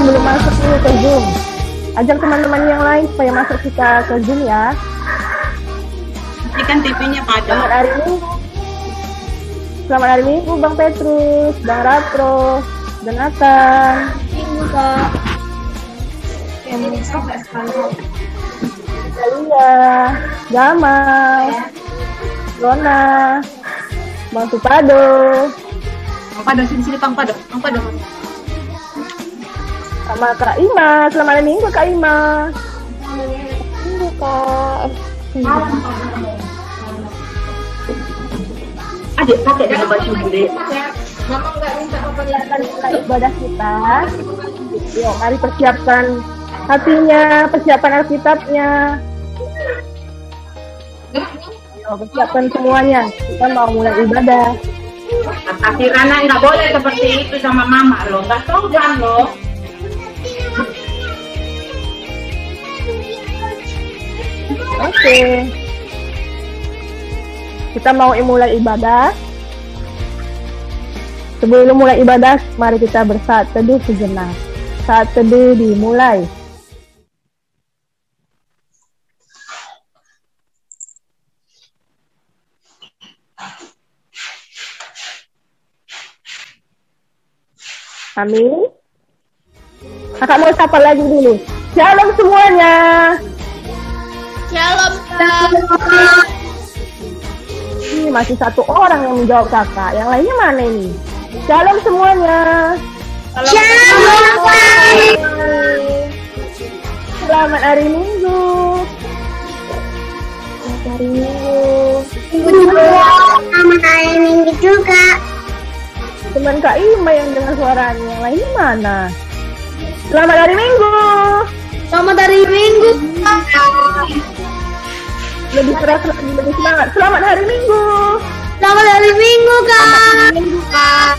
belum masuk dulu ke Zoom. Ajak teman-teman yang lain supaya masuk kita ke Zoom ya. Ini kan TV-nya pada. Selamat hari Minggu. Selamat hari Minggu Bang Petrus, Bang Rapro, dan Nathan. Minggu Kak. Dalia, Gamal, Rona, Bang Supado. Bang Pado, sini Bang Pado. Sama Kak Ima, selamat hari Minggu Kak Ima. Minggu Kak. Adik pakai dalam baju bude. Mama nggak minta Silakan kita ibadah kita. Yuk, mari persiapkan hatinya, persiapkan Alkitabnya. Yuk, persiapkan semuanya. Kita mau mulai ibadah. Tapi Rana nggak boleh seperti itu sama mama loh. Nggak sopan loh. Oke. Kita mau mulai ibadah. Sebelum mulai ibadah, mari kita bersaat teduh sejenak. Saat teduh dimulai. Amin. Kakak mau sapa lagi dulu. Shalom semuanya. Shalom Kak. Ini masih satu orang yang menjawab kakak. Yang lainnya mana ini? Shalom semuanya. Shalom Kak. Selamat hari Minggu. Selamat hari Minggu. Selamat hari Minggu juga. Teman Kak Ima yang dengar suaranya. Yang lainnya mana? Selamat hari Minggu. Selamat hari Minggu Kak. Lebih keras lagi, lebih semangat. Selamat hari Minggu. Selamat hari Minggu Kak.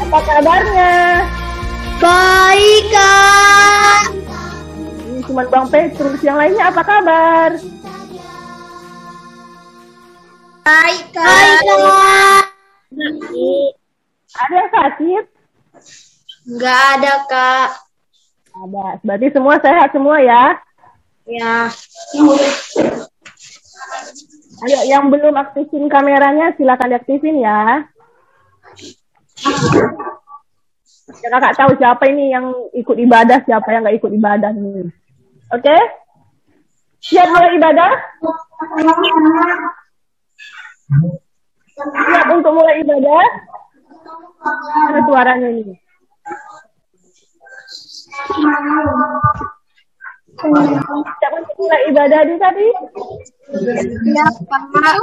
Apa kabarnya? Baik Kak. Ini cuma Bang Petrus. Yang lainnya apa kabar? Baik Kak. Ada yang sakit? Nggak ada Kak. Ada. Berarti semua sehat semua ya? Ya. Ayo, yang belum aktifin kameranya silakan diaktifin ya. Ya kakak tahu siapa ini yang ikut ibadah, siapa yang nggak ikut ibadah nih. Oke? Siap mulai ibadah? Siap untuk mulai ibadah? Mana suaranya ini? Siap untuk mulai ibadah nih tadi? Ya Kak.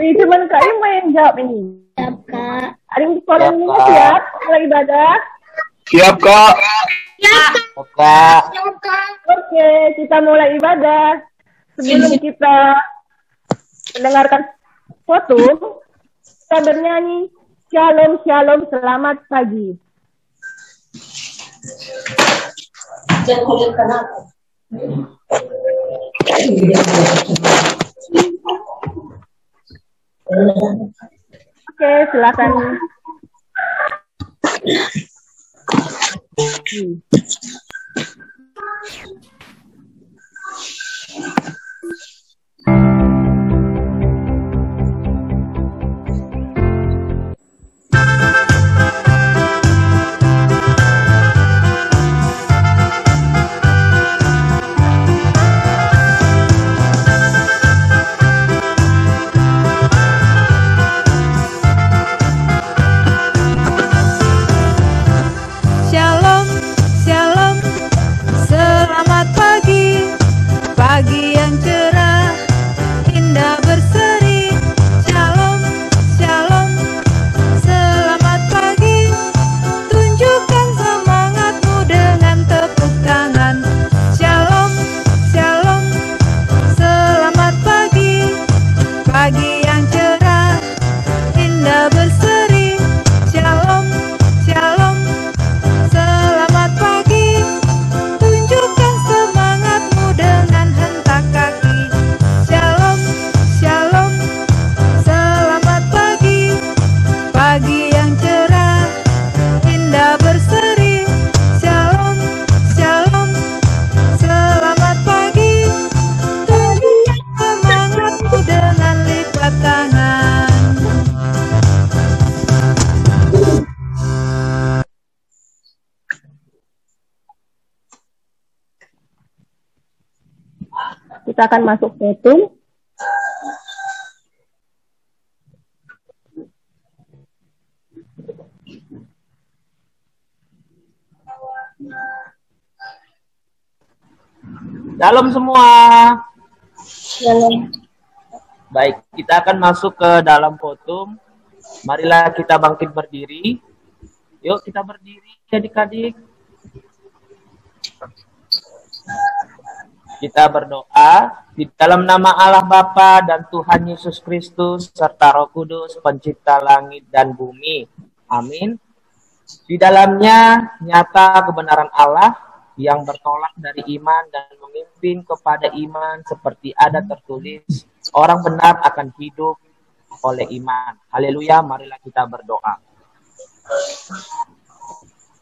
Ini cuma Kak Ima yang jawab ini. Siap Kak. Ada yang sekolah ini siap mulai ibadah? Siap, Kak. Siap Kak. Oke, kita mulai ibadah. Sebelum kita mendengarkan foto, kita bernyanyi Shalom, Shalom, selamat pagi. Oke, silakan. Shalom, Kita akan masuk fotum. Shalom semua. Shalom. Baik, kita akan masuk ke dalam fotum. Marilah kita bangkit berdiri. Yuk kita berdiri adik-adik. Kita berdoa di dalam nama Allah Bapa dan Tuhan Yesus Kristus serta Roh Kudus pencipta langit dan bumi. Amin. Di dalamnya nyata kebenaran Allah yang bertolak dari iman dan memimpin kepada iman seperti ada tertulis, orang benar akan hidup oleh iman. Haleluya, marilah kita berdoa.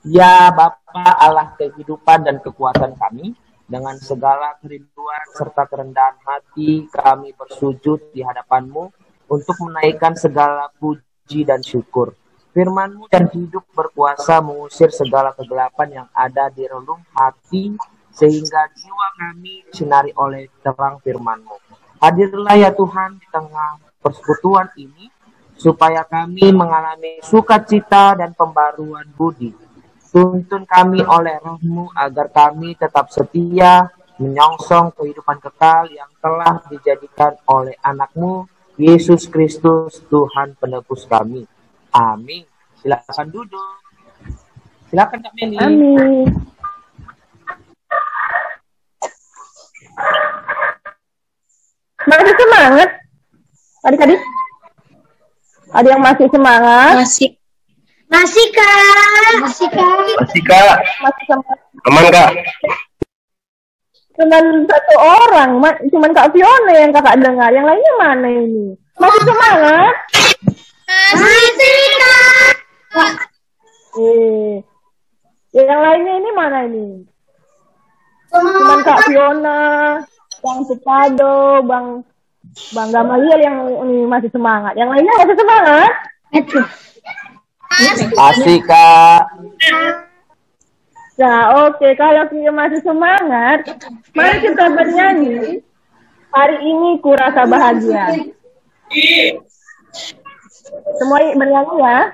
Ya Bapa Allah kehidupan dan kekuatan kami, dengan segala kerinduan serta kerendahan hati kami bersujud di hadapan-Mu untuk menaikkan segala puji dan syukur. Firman-Mu dan hidup berkuasa mengusir segala kegelapan yang ada di relung hati, sehingga jiwa kami disinari oleh terang Firman-Mu. Hadirlah ya Tuhan di tengah persekutuan ini, supaya kami mengalami sukacita dan pembaruan budi. Tuntun kami oleh Roh-Mu agar kami tetap setia, menyongsong kehidupan kekal yang telah dijadikan oleh Anak-Mu, Yesus Kristus, Tuhan penebus kami. Amin. Silakan duduk. Silakan Kak Meli. Amin. Masih semangat? Adik-adik? Ada yang masih semangat? Masih. Masih, Kak. Masih, Kak. Masih Kak. Masih semangat. Aman Kak. Cuman satu orang, cuman Kak Fiona yang kakak dengar. Yang lainnya mana ini? Masih semangat? Masih, Kak. Yang lainnya ini mana ini? Cuman Kak Fiona, Bang Supado, Bang Gamaliel yang ini masih semangat. Yang lainnya masih semangat? Masih Kak. Nah, oke. Kalau kita masih semangat, mari kita bernyanyi. Hari ini kurasa bahagia. Semua bernyanyi ya.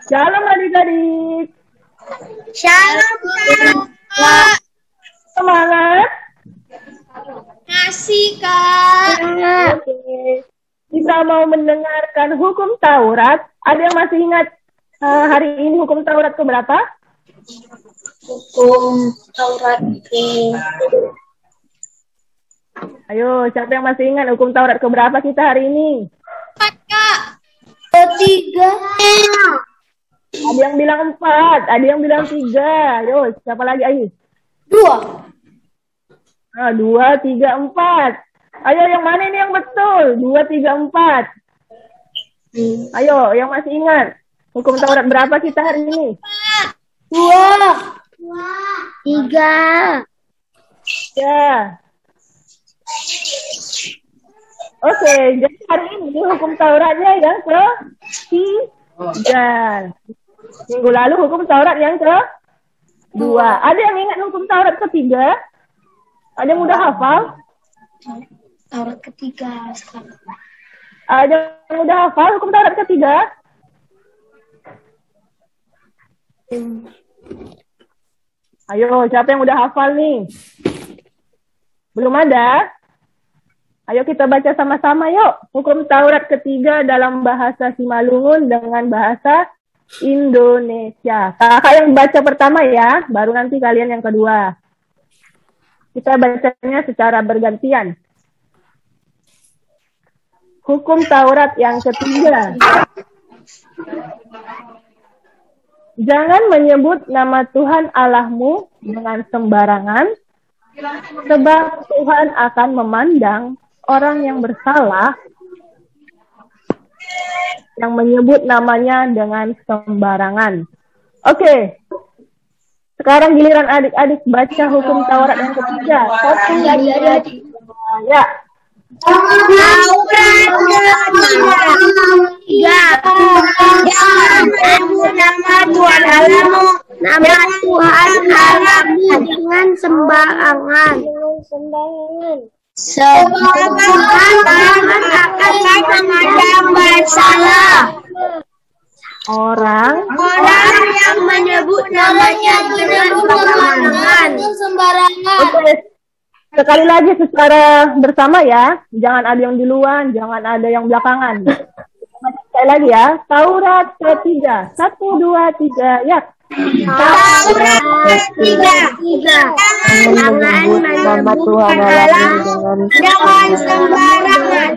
Shalom adik-adik. Shalom, Kak. Semangat. Kasih, Kak. Oke. Kita mau mendengarkan hukum Taurat. Ada yang masih ingat hari ini hukum Taurat keberapa? Hukum Taurat Ayo, siapa yang masih ingat hukum Taurat keberapa kita hari ini? 4, Kak. Ketiga. Ada yang bilang 4, ada yang bilang 3. Ayo, siapa lagi? Ayo. 2. 2, 3, 4. Ayo, yang mana ini yang betul? 2, 3, 4. Ayo, yang masih ingat. Hukum Taurat berapa kita hari ini? 2. 3. Ya. Oke, jadi hari ini hukum Tauratnya yang ke-3. Minggu lalu hukum Taurat yang ke-2. Ada yang ingat hukum Taurat ke-3? Ada yang udah hafal? Taurat ketiga sekarang. Ada yang udah hafal hukum Taurat ke-3? Ayo, siapa yang udah hafal nih? Belum ada? Ayo kita baca sama-sama yuk. Hukum Taurat ke-3 dalam bahasa Simalungun dengan bahasa Indonesia. Kakak yang baca pertama ya, baru nanti kalian yang kedua. Kita bacanya secara bergantian. Hukum Taurat yang ketiga. Jangan menyebut nama Tuhan Allahmu dengan sembarangan, sebab Tuhan akan memandang orang yang bersalah yang menyebut namanya dengan sembarangan. Oke. Sekarang giliran adik-adik baca hukum Taurat yang ketiga. Satu lagi adik. Ya. Taurat ketiga. Jangan menyebut nama Tuhan Allahmu dengan sembarangan. Sebab Tuhan akan memandang bersalah. Orang yang menyebut namanya dengan sembarangan. Oke. Sekali lagi secara bersama ya. Jangan ada yang duluan, jangan ada yang belakangan. Sekali lagi ya. Taurat ketiga. 1, 2, 3, ya. Taurat ketiga. Jangan menyebut Allah dengan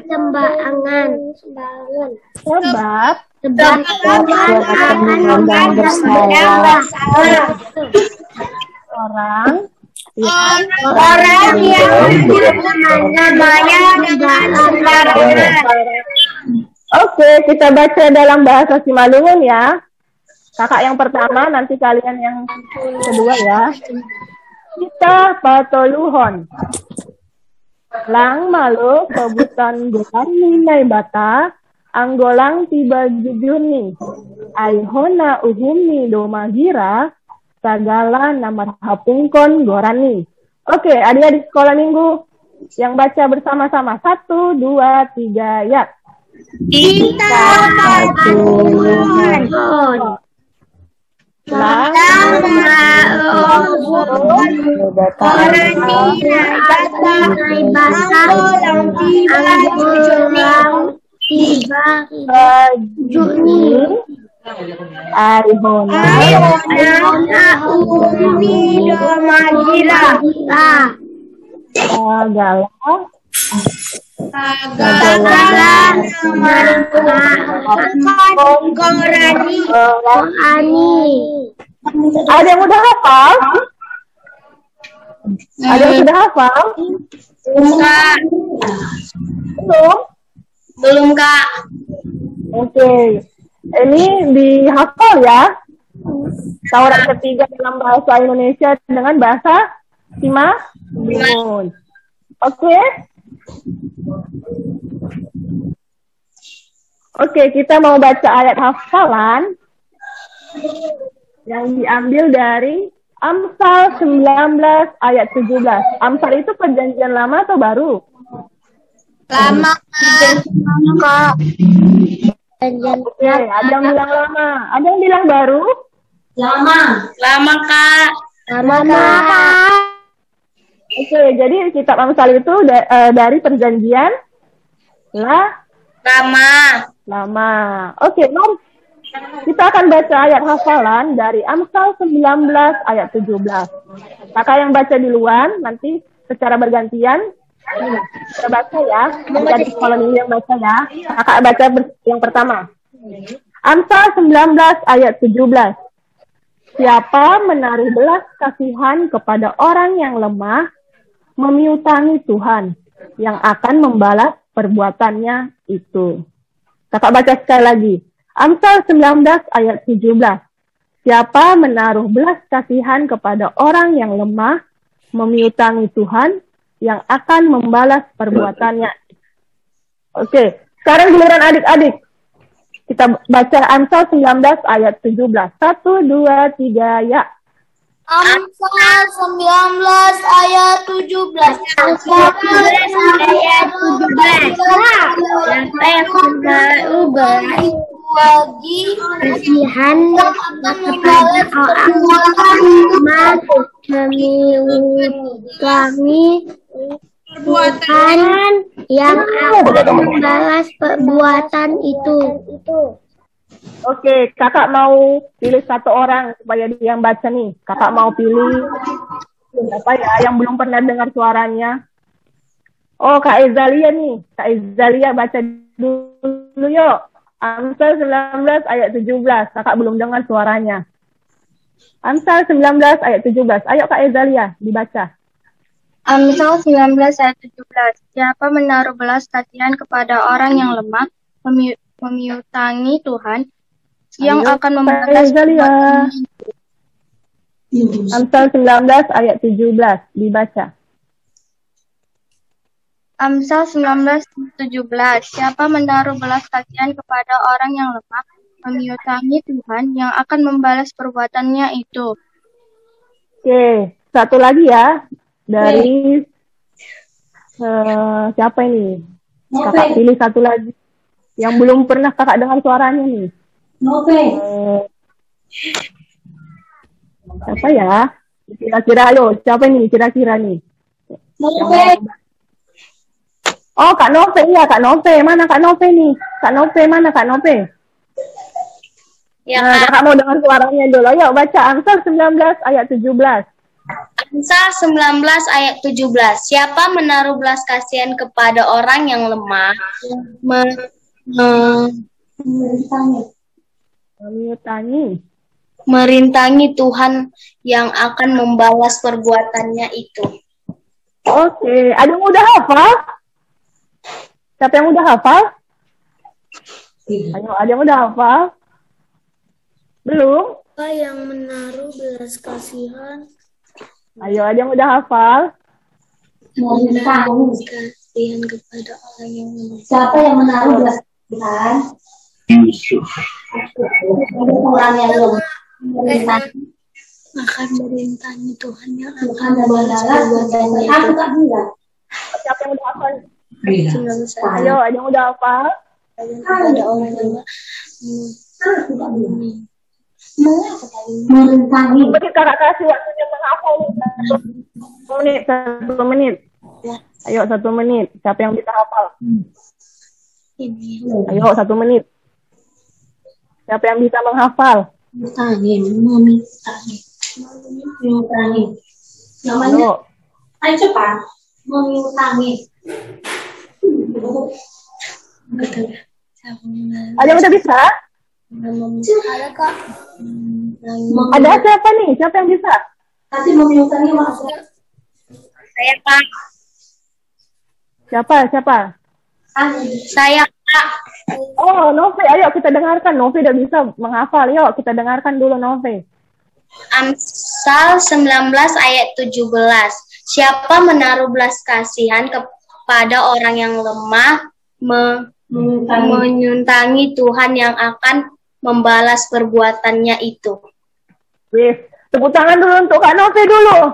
sembarangan. Sebab akan bersalah. orang yang menyebut namanya dengan sembarangan. Oke, kita baca dalam bahasa Simalungun ya. Kakak yang pertama, nanti kalian yang kedua ya. Kita patoluhon. Lang malu kebutan golan nilai bata. Anggolang tiba jujuni. Aihona uhumi domagira. Sagala nama hapungkon gorani. Oke, adik-adik sekolah minggu yang baca bersama-sama. 1, 2, 3, ya. Kita patoluhon. Ada yang udah hafal? Ada yang sudah hafal? Belum, Kak. Oke. Ini dihafal ya. Taurat ketiga dalam bahasa Indonesia dengan bahasa Simalungun. Oke. Oke, kita mau baca ayat hafalan yang diambil dari Amsal 19 ayat 17. Amsal itu perjanjian lama atau baru? Lama, Kak. Oke, ada yang bilang lama. Ada yang bilang baru? Lama. Lama, Kak. Lama. Oke, jadi kitab Amsal itu dari perjanjian lama. Oke, mari kita akan baca ayat hafalan dari Amsal 19 ayat 17. Kakak yang baca duluan, nanti secara bergantian kita baca ya. Jadi kalau ini yang baca ya, kakak baca yang pertama. Amsal 19 ayat 17. Siapa menaruh belas kasihan kepada orang yang lemah, memiutangi Tuhan yang akan membalas perbuatannya itu. Kakak baca sekali lagi. Amsal 19 ayat 17. Siapa menaruh belas kasihan kepada orang yang lemah, memiutangi Tuhan yang akan membalas perbuatannya. Oke, sekarang giliran adik-adik. Kita baca Amsal 19 ayat 17. 1, 2, 3, ya. Amsal 19 ayat 17. Siapa yang menaruh belas kasihan kepada orang memiutangi Tuhan yang akan membalas perbuatan itu. Oke, kakak mau pilih satu orang supaya dia yang baca nih. Kakak mau pilih siapa ya yang belum pernah dengar suaranya? Oh, Kak Ezalia nih. Kak Ezalia baca dulu yuk. Amsal 19 ayat 17. Kakak belum dengar suaranya. Amsal 19 ayat 17. Ayo Kak Ezalia, dibaca. Amsal 19 ayat 17. Siapa menaruh belas kasihan kepada orang yang lemah, memiutangi Tuhan yang akan membalas perbuatannya. Amsal 19 ayat 17 dibaca. Amsal 19:17. Siapa menaruh belas kasihan kepada orang yang lemah, memiutangi Tuhan yang akan membalas perbuatannya itu. Oke, satu lagi ya dari siapa ini? Kakak pilih satu lagi yang belum pernah kakak dengar suaranya nih. Siapa ya? Kira-kira ayo, siapa nih kira-kira nih? Oh, Kak Nove, iya Kak Nove. Mana Kak Nove nih? Kak Nove, mana Kak Nove? Ya, nah, kakak mau dengar suaranya dulu. Ayo baca Amsal 19 ayat 17. Amsal 19 ayat 17. Siapa menaruh belas kasihan kepada orang yang lemah, merintangi Tuhan yang akan membalas perbuatannya itu. Oke, ada yang udah hafal? Siapa yang udah hafal? Ayo, ada yang udah hafal? Belum? Siapa yang menaruh belas kasihan? Ayo, ada yang udah hafal? Menaruh kasihan kepada orang yang lemah. Siapa yang menaruh belas kasihan? Orang yang lemah akan merintangi Tuhan yang akan membalas perbuatannya. Siapa yang udah hafal? Ayo, ada yang udah hafal? Kepada orang yang merintangi. Kakak kasih waktunya menghafal. 1 menit. Ayo 1 menit. Siapa yang bisa hafal? Ayo 1 menit. Siapa yang bisa menghafal? Memiutangi. Namanya. Ayo cepat. Memiutangi. Ada yang udah bisa? Ada Kak. Ada siapa nih? Siapa yang bisa? Kasih memiutangi maksudnya. Saya, Kak. Siapa? Saya, Kak. Oh, Nove, ayo kita dengarkan. Nove udah bisa menghafal. Yuk, kita dengarkan dulu Nove. Amsal 19 ayat 17. Siapa menaruh belas kasihan kepada orang yang lemah, menyuntangi Tuhan yang akan membalas perbuatannya itu. Wih, tepuk tangan dulu untuk Kak Nove dulu.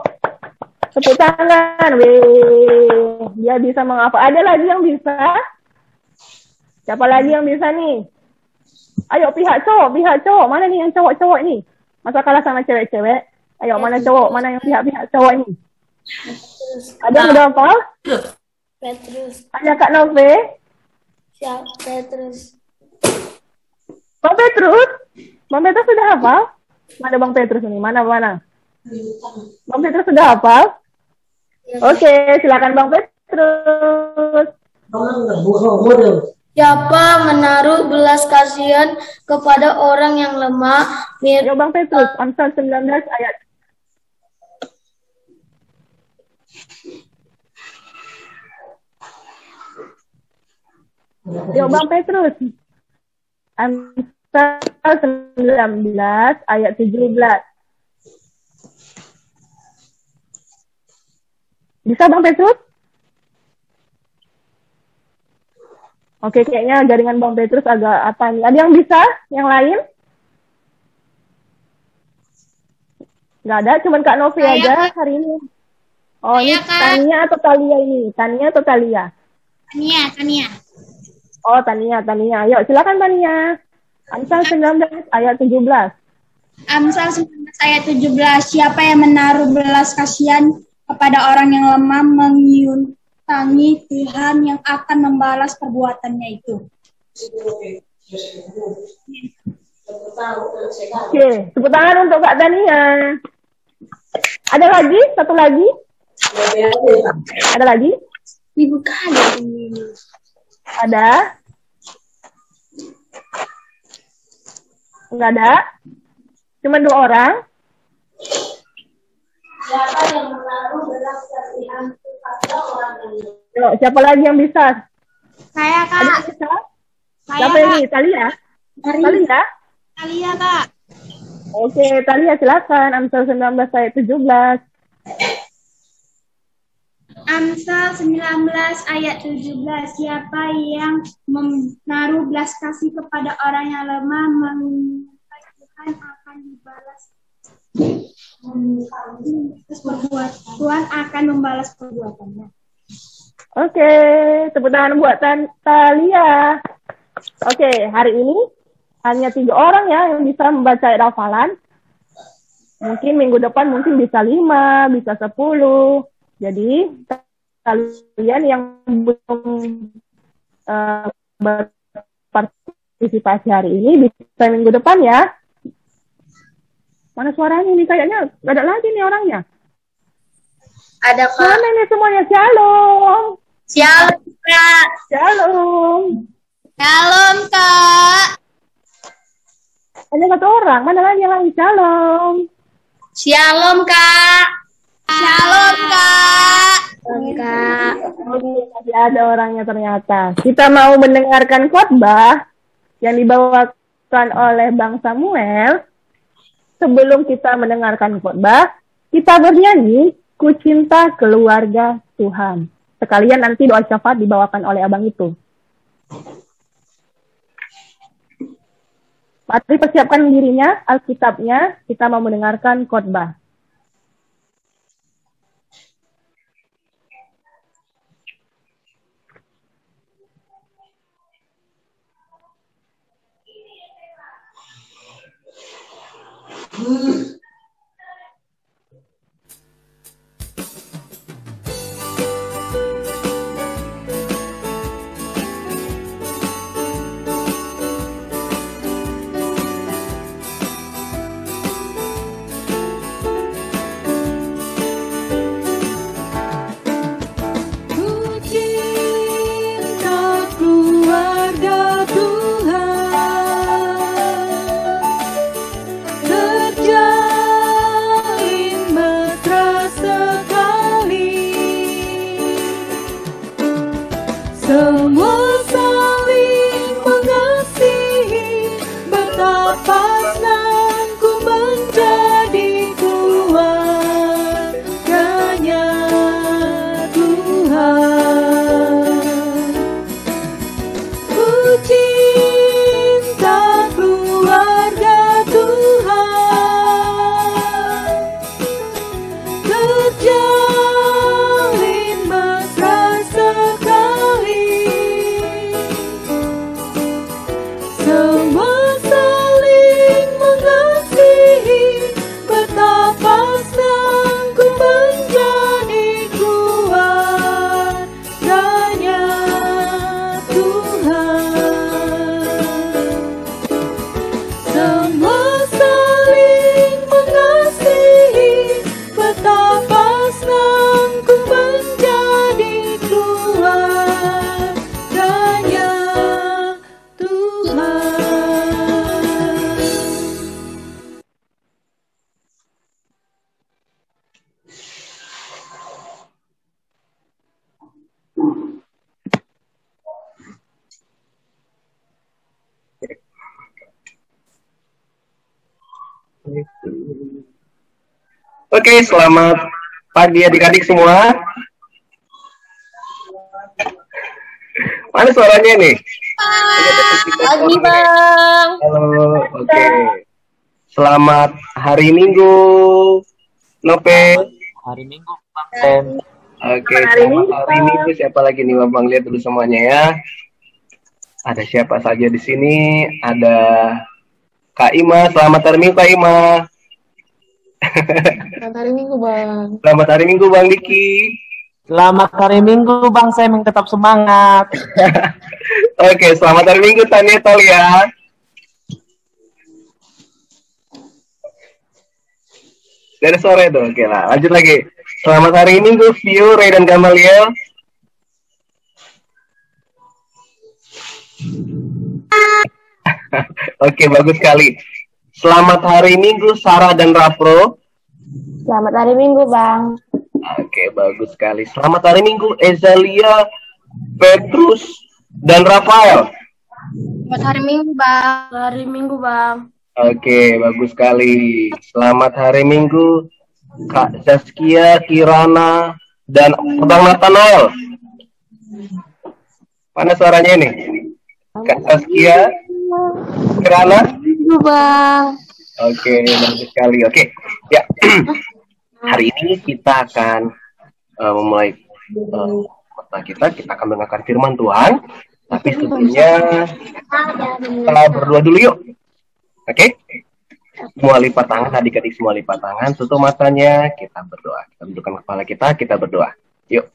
Tepuk tangan. Wih, dia bisa menghafal. Ada lagi yang bisa? Siapa lagi yang bisa nih? Ayo pihak cowok. Mana nih yang cowok ini? Masa kalah sama cewek-cewek? Ayo mana cowok? Mana yang pihak cowok ini? Ada yang udah hafal? Petrus. Hanya Kak Nove? Siap, Petrus. Bang Petrus? Bang Petrus sudah hafal? Mana Bang Petrus ini? Mana? Bang Petrus sudah hafal? Oke, silakan Bang Petrus. Siapa menaruh belas kasihan kepada orang yang lemah? Ayo Bang Petrus, Amsal 19 ayat. Yuk Bang Petrus. Amsal 19 ayat 17. Bisa Bang Petrus? Oke, kayaknya jaringan Bang Petrus agak apa nih? Ada yang bisa? Yang lain? Nggak ada, cuman Kak Novi aja hari ini. Oh, ini Tania atau Talia ini? Tania atau Talia? Tania. Oh, Tania. Ayo, silakan Tania. Amsal 19 ayat 17. Amsal 19 ayat 17. Siapa yang menaruh belas kasihan kepada orang yang lemah mengiyutangi Tuhan yang akan membalas perbuatannya itu. Oke, tepuk tangan untuk Kak Tania. Ada lagi? Satu lagi? Ada lagi? Dibuka aja. Ada? Enggak ada? Cuma 2 orang? Siapa yang menaruh belas kasihan kepada orang lain? Yuk, siapa lagi yang bisa? Saya, Ada yang Kak. bisa? Saya, Siapa ini? Talia? Talia? Talia, Kak. Oke, Talia silakan. Amsal 19 ayat 17. Amsal 19 ayat 17. Siapa yang menaruh belas kasih kepada orang yang lemah, Tuhan akan dibalas. Tuhan akan membalas perbuatannya. Oke, tepuk tangan buat Talia. Oke, hari ini hanya 3 orang ya yang bisa membaca ayat hafalan. Mungkin minggu depan mungkin bisa 5, bisa 10. Jadi kalian yang belum berpartisipasi hari ini bisa minggu depan ya. Mana suaranya ini? Kayaknya nggak ada lagi nih orangnya. Ada Kak. Mana nih semuanya? Shalom. Shalom Kak. Shalom. Shalom, Kak. Hanya 1 orang. Mana lagi yang lagi? Shalom. Shalom Kak. Shalom, Kak. Kak. Masih ada orangnya ternyata. Kita mau mendengarkan khotbah yang dibawakan oleh Bang Samuel. Sebelum kita mendengarkan khotbah, kita bernyanyi Ku Cinta Keluarga Tuhan. Sekalian nanti doa syafaat dibawakan oleh abang itu. Mari persiapkan dirinya, Alkitabnya, kita mau mendengarkan khotbah. Terjadi Oke, selamat pagi adik-adik semua. Mana suaranya nih? Pagi, Bang. Halo, oke. Selamat hari Minggu, Nope. Hari Minggu, Bang Sam. Oke, selamat hari Minggu. Siapa lagi nih, Bang? Lihat dulu semuanya ya. Ada siapa saja di sini? Ada Kak Ima. Selamat hari Minggu, Kak Ima. Selamat hari Minggu, Bang. Selamat hari Minggu, Bang Diki. Selamat hari Minggu, Bang Sam yang tetap semangat. Oke, selamat hari Minggu, Tania Tolia. Dari sore tuh, oke lah. Lanjut lagi. Selamat hari Minggu, View, Ray dan Gamaliel. Oke, bagus sekali. Selamat hari Minggu, Sarah dan Rapro. Selamat hari Minggu, Bang. Oke, bagus sekali. Selamat hari Minggu, Ezalia, Petrus, dan Rafael. Selamat hari Minggu, Bang. Hari Minggu, Bang. Oke, bagus sekali. Selamat hari Minggu, Kak Zaskia, Kirana, dan Bang Nathanael. Mana suaranya ini? Kak Zaskia, Kirana? Bang. Oke, bagus sekali. Oke, ya. Hari ini kita akan memulai kita akan mendengarkan firman Tuhan. Tapi sebelumnya kita berdoa dulu yuk. Oke? Semua lipat tangan, adik-adik semua lipat tangan, tutup matanya, kita berdoa. Kita dudukkan kepala kita berdoa. Yuk.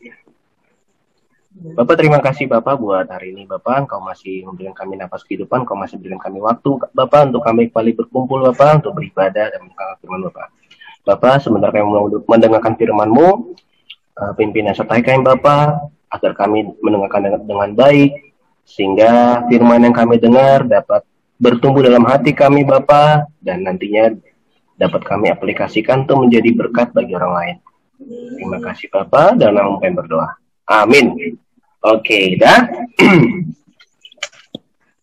Bapak, terima kasih Bapak buat hari ini Bapak, Engkau masih memberikan kami nafas kehidupan, Engkau masih memberikan kami waktu Bapak untuk kami kembali berkumpul Bapak, untuk beribadah dan mendengarkan firman Bapak. Bapak, sebentar kami mendengarkan firman-Mu, pimpinan sertai kami Bapak, agar kami mendengarkan dengan baik, sehingga firman yang kami dengar dapat bertumbuh dalam hati kami Bapak, dan nantinya dapat kami aplikasikan untuk menjadi berkat bagi orang lain. Terima kasih Bapak, dan nama kami berdoa. Amin. Oke, dah.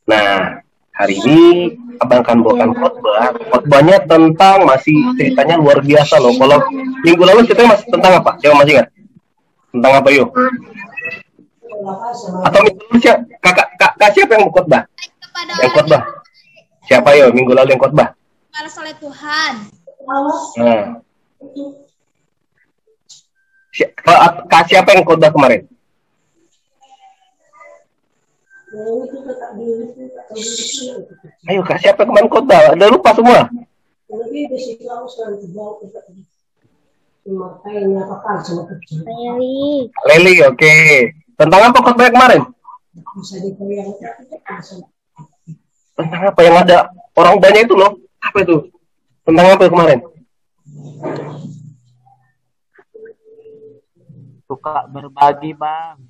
Nah, hari ini Abang akan bawakan khotbah. Khotbahnya tentang masih ceritanya luar biasa loh. Kalau minggu lalu ceritanya masih tentang apa? Siapa masih ingat? Tentang apa yuk? Atau minggu lalu kakak siapa yang khotbah? Yang khotbah? Siapa yo? Minggu lalu yang khotbah? Malas oleh Tuhan. Nah. Siapa yang khotbah kemarin? Ayo Kak, siapa yang kemarin khotbah? Udah lupa semua? Leli, oke. Tentang apa khotbah kemarin? Tentang apa yang ada orang banyak itu loh? Apa itu? Tentang apa kemarin? Suka berbagi, Bang.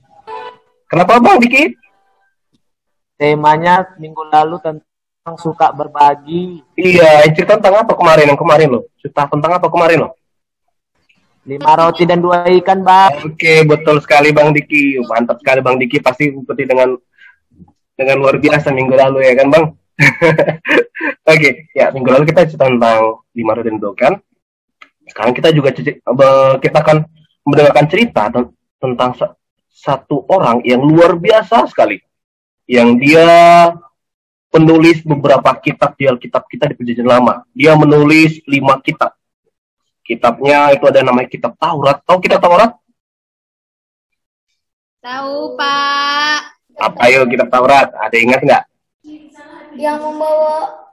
Kenapa Bang Diki? Temanya minggu lalu tentang suka berbagi. Iya, cerita tentang apa kemarin? Yang kemarin loh. Cerita tentang apa kemarin loh? 5 roti dan 2 ikan, Bang. Oke, betul sekali Bang Diki. Mantap sekali Bang Diki. Pasti ikuti dengan luar biasa minggu lalu ya kan Bang? Oke, ya minggu lalu kita cerita tentang 5 roti dan 2 ikan. Sekarang kita juga kita akan mendengarkan cerita tentang satu orang yang luar biasa sekali. Yang dia penulis beberapa kitab di Alkitab kita di Perjanjian Lama. Dia menulis 5 kitab. Kitabnya itu ada namanya kitab Taurat. Tahu kitab Taurat? Tahu, Pak. Apa yuk kitab Taurat? Ada ingat nggak? Yang membawa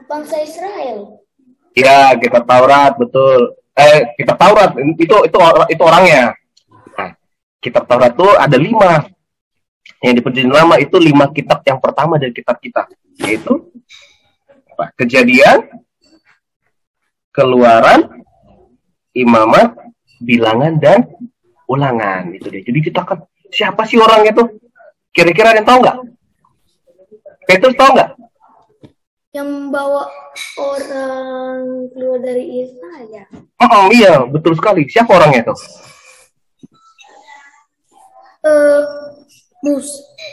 bangsa Israel. Iya, kitab Taurat, betul. Kitab Taurat itu orangnya. Nah, kitab Taurat itu ada 5. Yang di Perjanjian Lama itu 5 kitab yang pertama dari kitab kita, yaitu apa? Kejadian, Keluaran, Imamat, Bilangan, dan Ulangan. Itu deh. Jadi kita kan siapa sih orang itu? Kira-kira ada yang tahu nggak? Petrus tahu nggak? Yang membawa orang keluar dari Israel. Iya, betul sekali. Siapa orangnya itu?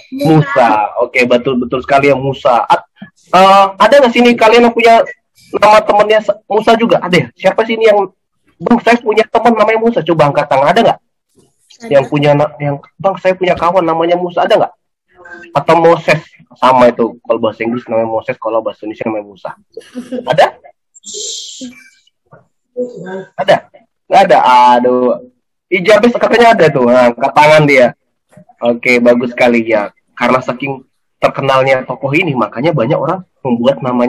Musa. Oke, betul sekali ya Musa. Ada nggak sini kalian yang punya nama temennya Musa juga ada ya? Siapa sih ini yang Bang, saya punya teman namanya Musa. Coba angkat tangan, ada nggak? Yang punya Bang, saya punya kawan namanya Musa, ada nggak? Atau Moses, sama itu. Kalau bahasa Inggris namanya Moses, kalau bahasa Indonesia namanya Musa. Ada? Ada? Nggak ada. Aduh. Ijabes katanya ada tuh. Nah, angkat tangan dia. Oke, bagus sekali ya. Karena saking terkenalnya tokoh ini, makanya banyak orang membuat nama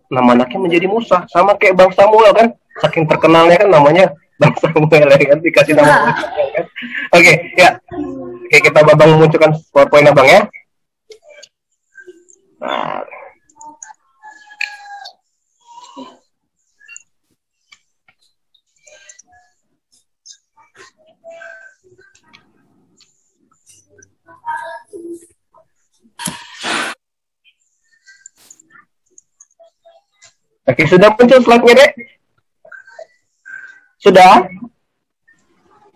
anaknya menjadi Musa. Sama kayak Bang Samuel kan, saking terkenalnya kan namanya Bang Samuel ya kan, dikasih nama Musa kan. Oke, ya. Oke, kita Babang memunculkan PowerPoint Abang ya. Nah. Oke, sudah muncul slide-nya, Dek? Sudah?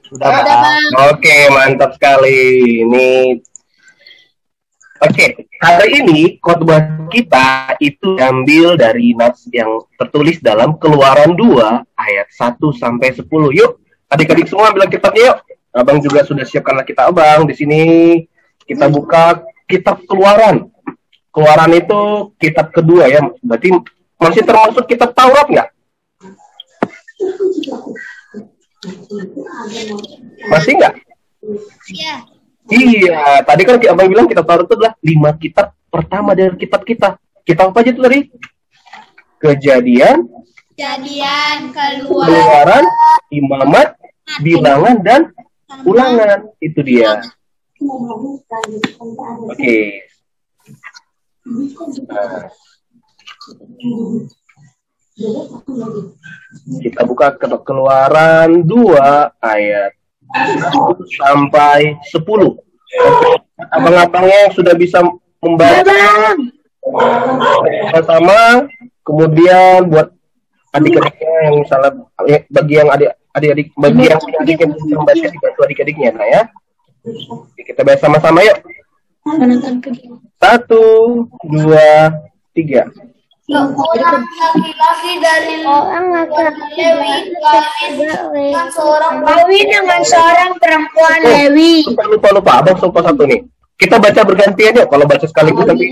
Sudah, Bang. Oke, mantap sekali. Ini Oke, hari ini khotbah kita itu diambil dari nas yang tertulis dalam Keluaran 2 ayat 1 sampai 10. Yuk, adik-adik semua ambil kitabnya yuk. Abang juga sudah siapkan kitab Abang. Di sini kita buka kitab Keluaran. Keluaran itu kitab kedua ya. Berarti masih termasuk kitab Taurat nggak? Masih nggak? Iya. Iya, tadi kan Abang bilang kitab Taurat itu adalah 5 kitab pertama dari kitab kita. Kitab apa aja itu tadi? Kejadian, Keluaran, Imamat, Bilangan, dan Ulangan. Itu dia. Oke. Nah. Kita buka Keluaran 2 ayat 1 sampai 10. Abang-abangnya yang sudah bisa membaca sama, kemudian buat adik-adiknya yang misalnya bagi yang adik-adik bagi yang adik-adik yang bisa membaca dibantu adik-adiknya, nah ya. Kita baca sama-sama yuk. 1, 2, 3. Seorang laki-laki dari Lewi dengan seorang kawin dengan seorang perempuan Lewi. Lupa Abang lupa satu nih. Kita baca bergantian yuk. Kalau baca sekaligus nanti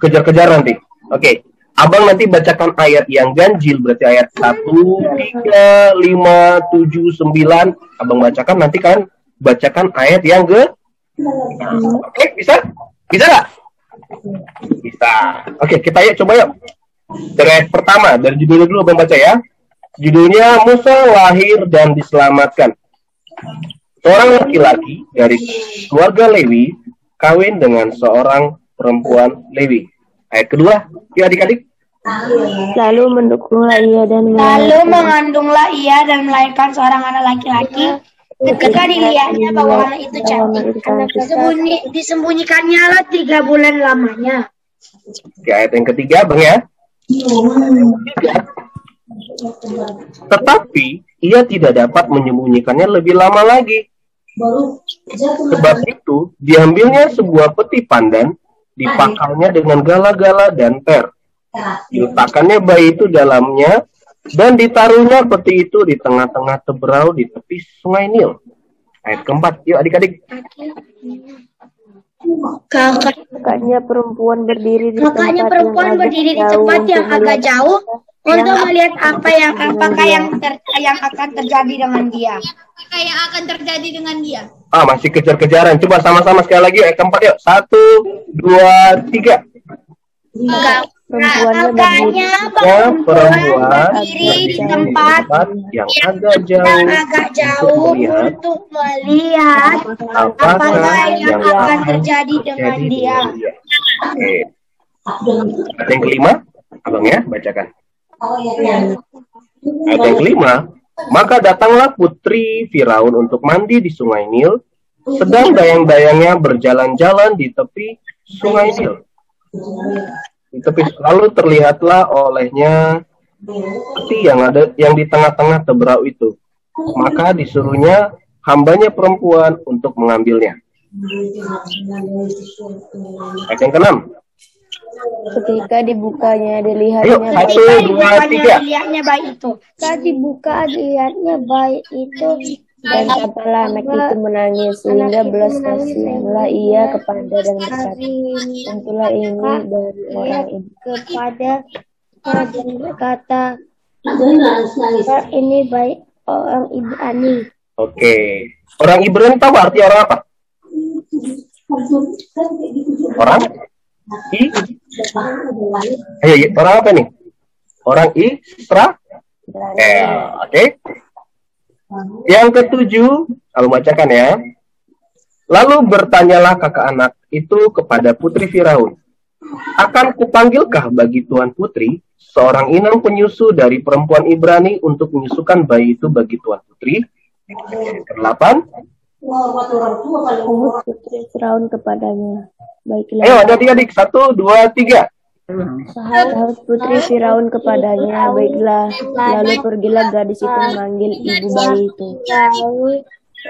kejar-kejar nanti. Oke. Abang nanti bacakan ayat yang ganjil, berarti ayat 1, 3, 5, 7, 9. Abang bacakan, nanti kan bacakan ayat yang Oke, bisa? Bisa nggak? Bisa. Oke, kita yuk coba yuk. Dari ayat pertama, dari judulnya dulu Abang baca ya. Judulnya Musa lahir dan diselamatkan. Seorang laki-laki dari keluarga Lewi kawin dengan seorang perempuan Lewi. Ayat kedua, yuk adik-adik. Lalu mengandunglah ia dan melahirkan seorang anak laki-laki. Ketika dilihatnya bahwa anak itu cantik, disembunyikannya lah 3 bulan lamanya. Oke, ayat yang ketiga, Bang ya. Tetapi ia tidak dapat menyembunyikannya lebih lama lagi. Sebab itu, diambilnya sebuah peti pandan, dipakalnya dengan gala-gala dan per. Diletakkannya bayi itu dalamnya, dan ditaruhnya peti itu di tengah-tengah teberau di tepi sungai Nil. Ayat keempat, yuk adik-adik. Kakaknya perempuan berdiri di tempat yang agak jauh untuk melihat apakah yang akan terjadi dengan dia. Apakah yang akan terjadi dengan dia? Masih kejar-kejaran. Coba sama-sama sekali lagi ayat keempat yuk. 1, 2, 3. Kakaknya perempuan berdiri di tempat yang agak jauh untuk melihat apakah yang akan terjadi dengan dia. Oke. Ayat yang kelima, Abang ya, bacakan. Ayat yang kelima, maka datanglah putri Firaun untuk mandi di sungai Nil, sedang dayang-dayangnya berjalan-jalan di tepi sungai Nil. Lalu terlihatlah olehnya peti yang di tengah-tengah teberau itu. Maka disuruhnya hambanya perempuan untuk mengambilnya. Ayat yang ke-6. Ketika dibukanya Ayo, dilihatnya 1, 2, 3. Dilihatnya bayi itu. Ketika dibuka dilihatnya bayi itu dan tampaklah anak itu menangis sehingga belas kasihanlah ia kepada dan berkata, tentulah ini dari orang ini kepada dan berkata, ini baik orang Ibrani. Oke. Orang Ibrani tahu arti orang apa? Orang Ayo, orang apa nih? Orang Israel. Oke. Yang ketujuh, kalau bacakan ya. Lalu bertanyalah kakak anak itu kepada putri Firaun. Akan kupanggilkah bagi Tuan Putri seorang inang penyusu dari perempuan Ibrani untuk menyusukan bayi itu bagi Tuan Putri? Yang ke-8. Putri Firaun kepadanya. Baiklah. Ayo adik-adik, 1, 2, 3. Sahut putri Firaun kepadanya, baiklah. Lalu pergilah gadis itu memanggil ibu bayi itu.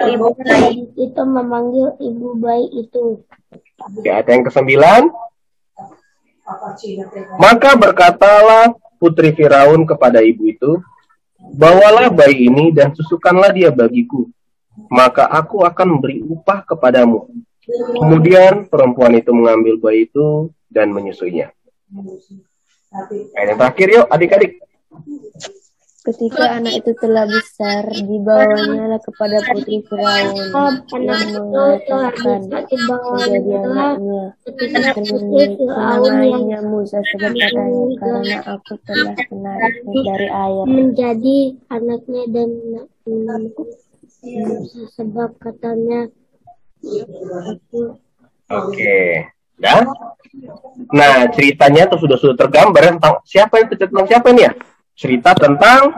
Ibu gadis itu memanggil ibu bayi itu. Oke, ayat yang ke-9. Maka berkatalah putri Firaun kepada ibu itu, bawalah bayi ini dan susukanlah dia bagiku, maka aku akan memberi upah kepadamu. Kemudian perempuan itu mengambil bayi itu dan menyusuinya. Ayat yang terakhir yuk adik-adik. Ketika anak itu telah besar, dibawanya kepada putri Firaun yang mengatakan menjadi anaknya. Namanya Musa sebab katanya, karena aku telah menariknya dari air. Menjadi anaknya dan Musa sebab katanya aku. Oke. Ya. Nah, ceritanya tuh sudah tergambar tentang siapa yang tentang siapa ini ya? Cerita tentang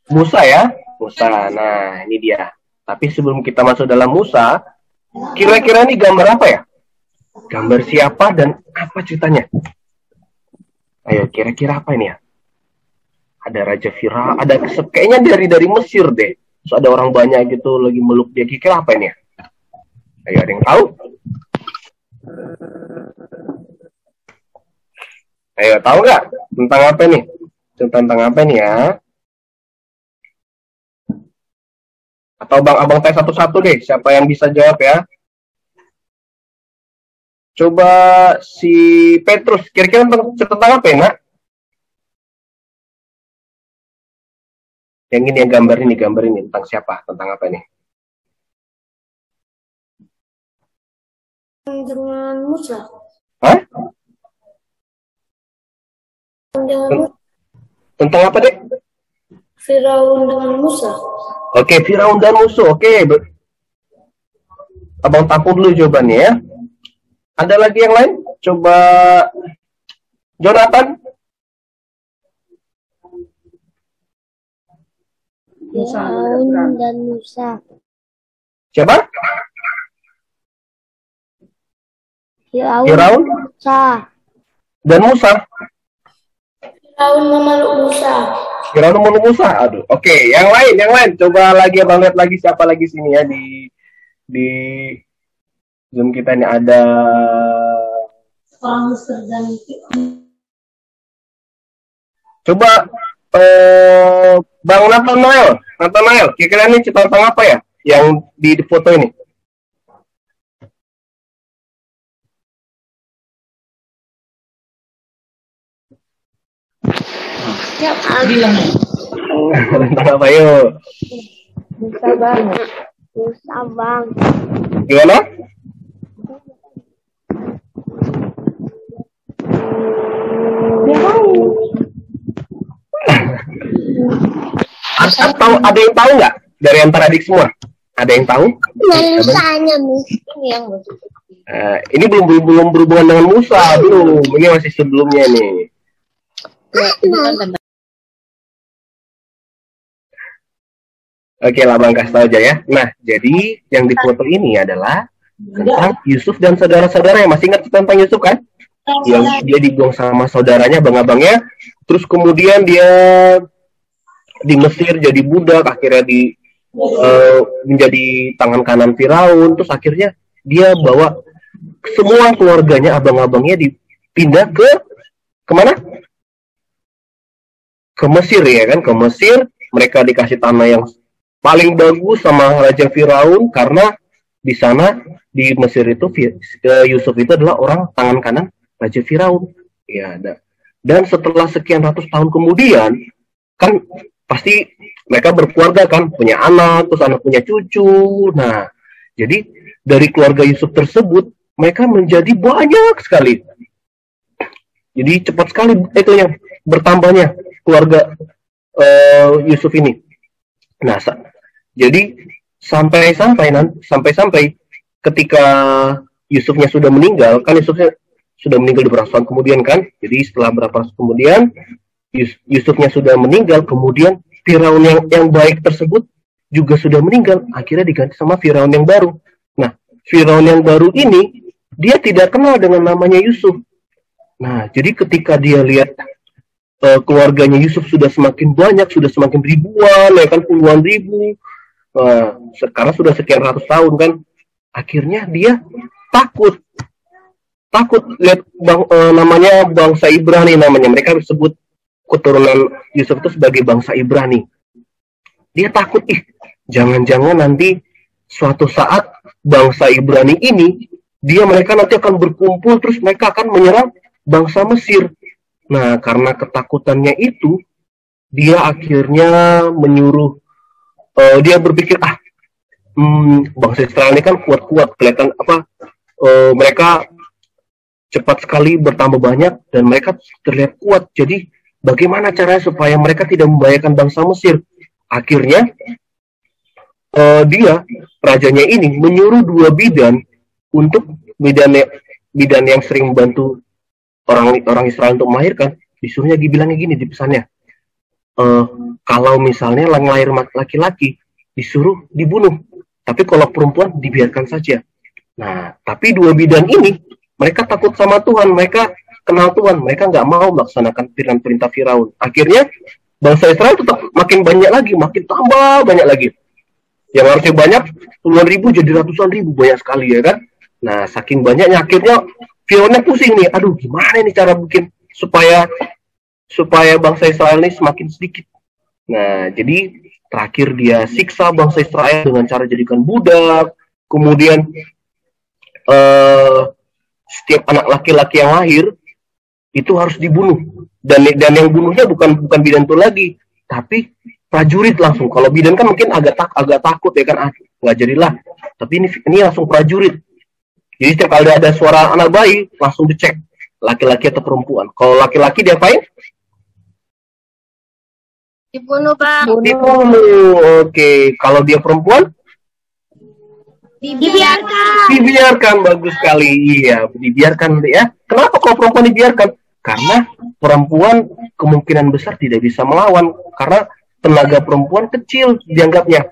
Musa ya. Musa. Nah, ini dia. Tapi sebelum kita masuk dalam Musa, kira-kira ini gambar apa ya? Gambar siapa dan apa ceritanya? Ayo, kira-kira apa ini ya? Ada Raja Firaun, ada kayaknya dari Mesir deh. Terus ada orang banyak gitu lagi meluk dia. Kira-kira apa ini ya? Ayo, ada yang tahu? Ayo, tahu nggak tentang apa nih? Tentang apa nih ya? Atau abang tes satu-satu deh, siapa yang bisa jawab ya? Coba si Petrus, kira-kira tentang apa ya, Nak? Yang ini, yang gambar ini, tentang siapa? Tentang apa nih? Dengan Musa. Hah? Tentang apa, Dek? Firaun dengan Musa. Oke, Firaun dan Musa. Oke. Abang tampung dulu jawabannya ya. Ada lagi yang lain? Coba Jonathan. Firaun dan Musa. Siapa? Firaun Musa. Dan Musa. Firaun memeluk Musa. Firaun memeluk Musa. Aduh. Oke, yang lain. Coba lagi abang lihat lagi siapa lagi sini ya di Zoom kita ini ada Orang Mesir dan coba Bang Nathanael, kira-kira ini cerita tentang apa ya yang di foto ini? Tentang apa yuk? Musa bang. Gimana? Atau ada yang tahu nggak dari antara adik semua? Ada yang tahu? Musanya yang ini belum berhubungan dengan Musa, belum. Ini masih sebelumnya nih. Oke lah Bang, kasih tahu aja ya. Nah, jadi yang di foto ini adalah tentang Yusuf dan saudara-saudaranya. Masih ingat tentang Yusuf kan? Yang dia dibuang sama saudaranya, abang-abangnya. Terus kemudian dia di Mesir jadi budak, akhirnya menjadi tangan kanan Firaun. Terus akhirnya dia bawa semua keluarganya, abang-abangnya pindah ke kemana? Ke Mesir ya kan, ke Mesir. Mereka dikasih tanah yang paling bagus sama Raja Firaun karena di sana di Mesir itu Yusuf itu adalah orang tangan kanan Raja Firaun. Ya, dan setelah sekian ratus tahun kemudian kan pasti mereka berkeluarga kan, punya anak, terus anak punya cucu. Nah, jadi dari keluarga Yusuf tersebut mereka menjadi banyak sekali. Jadi cepat sekali itu yang bertambahnya keluarga Yusuf ini. Nah, jadi sampai ketika Yusufnya sudah meninggal, kan Yusufnya sudah meninggal di berapa tahun kemudian kan? Jadi setelah berapa tahun kemudian Yusufnya sudah meninggal, kemudian Firaun yang baik tersebut juga sudah meninggal, akhirnya diganti sama Firaun yang baru. Nah, Firaun yang baru ini dia tidak kenal dengan namanya Yusuf. Nah, jadi ketika dia lihat keluarganya Yusuf sudah semakin banyak, sudah semakin ribuan, ya kan, puluhan ribu, sekarang sudah sekian ratus tahun kan, akhirnya dia takut lihat namanya bangsa Ibrani, namanya mereka disebut keturunan Yusuf itu sebagai bangsa Ibrani. Dia takut, jangan-jangan nanti suatu saat bangsa Ibrani ini mereka nanti akan berkumpul terus mereka akan menyerang bangsa Mesir. Nah, karena ketakutannya itu, dia akhirnya menyuruh, dia berpikir, bangsa Israel ini kan kuat-kuat, kelihatan mereka cepat sekali bertambah banyak dan mereka terlihat kuat. Jadi, bagaimana caranya supaya mereka tidak membahayakan bangsa Mesir? Akhirnya, rajanya ini menyuruh 2 bidan untuk bidan yang sering membantu orang Israel untuk melahirkan, disuruhnya dibilangnya gini di pesannya, kalau misalnya lahir laki-laki disuruh dibunuh, tapi kalau perempuan dibiarkan saja. Nah, tapi 2 bidan ini mereka takut sama Tuhan, mereka kenal Tuhan, mereka nggak mau melaksanakan perintah Firaun. Akhirnya bangsa Israel tetap makin banyak lagi, makin tambah banyak lagi. Yang harusnya banyak puluhan ribu jadi ratusan ribu, banyak sekali ya kan. Nah, saking banyaknya akhirnya Firaunnya pusing nih, aduh gimana ini cara bikin supaya bangsa Israel ini semakin sedikit. Nah, jadi terakhir dia siksa bangsa Israel dengan cara jadikan budak, kemudian setiap anak laki-laki yang lahir itu harus dibunuh, dan yang bunuhnya bukan bidan itu lagi, tapi prajurit langsung. Kalau bidan kan mungkin agak takut ya kan, nggak jadilah, tapi ini langsung prajurit. Jadi setiap kali ada suara anak bayi, langsung dicek laki-laki atau perempuan. Kalau laki-laki diapain? Dibunuh, Bang. Dibunuh. Oke. Kalau dia perempuan? Dibiarkan. Bagus sekali. Iya, dibiarkan ya. Kenapa kalau perempuan dibiarkan? Karena perempuan kemungkinan besar tidak bisa melawan, karena tenaga perempuan kecil dianggapnya.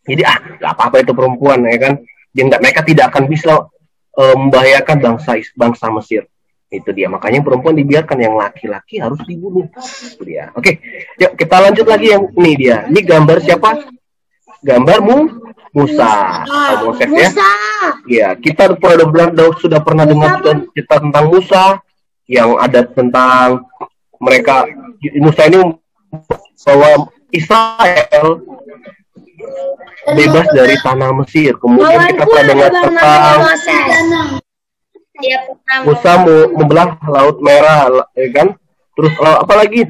Jadi nggak apa-apa itu perempuan ya kan. Mereka tidak akan bisa membahayakan bangsa Mesir. Itu dia, makanya perempuan dibiarkan, yang laki-laki harus dibunuh. Itu dia. Oke, yuk kita lanjut lagi yang ini dia. Ini gambar siapa? Gambar Musa. Moses ya. Ya, kita sudah pernah dengar cerita tentang Musa, yang ada tentang mereka, Musa ini bahwa Israel bebas dari tanah Mesir. Kemudian kita pernah dengar tentang Musa membelah Laut Merah, ya kan? Terus apa lagi?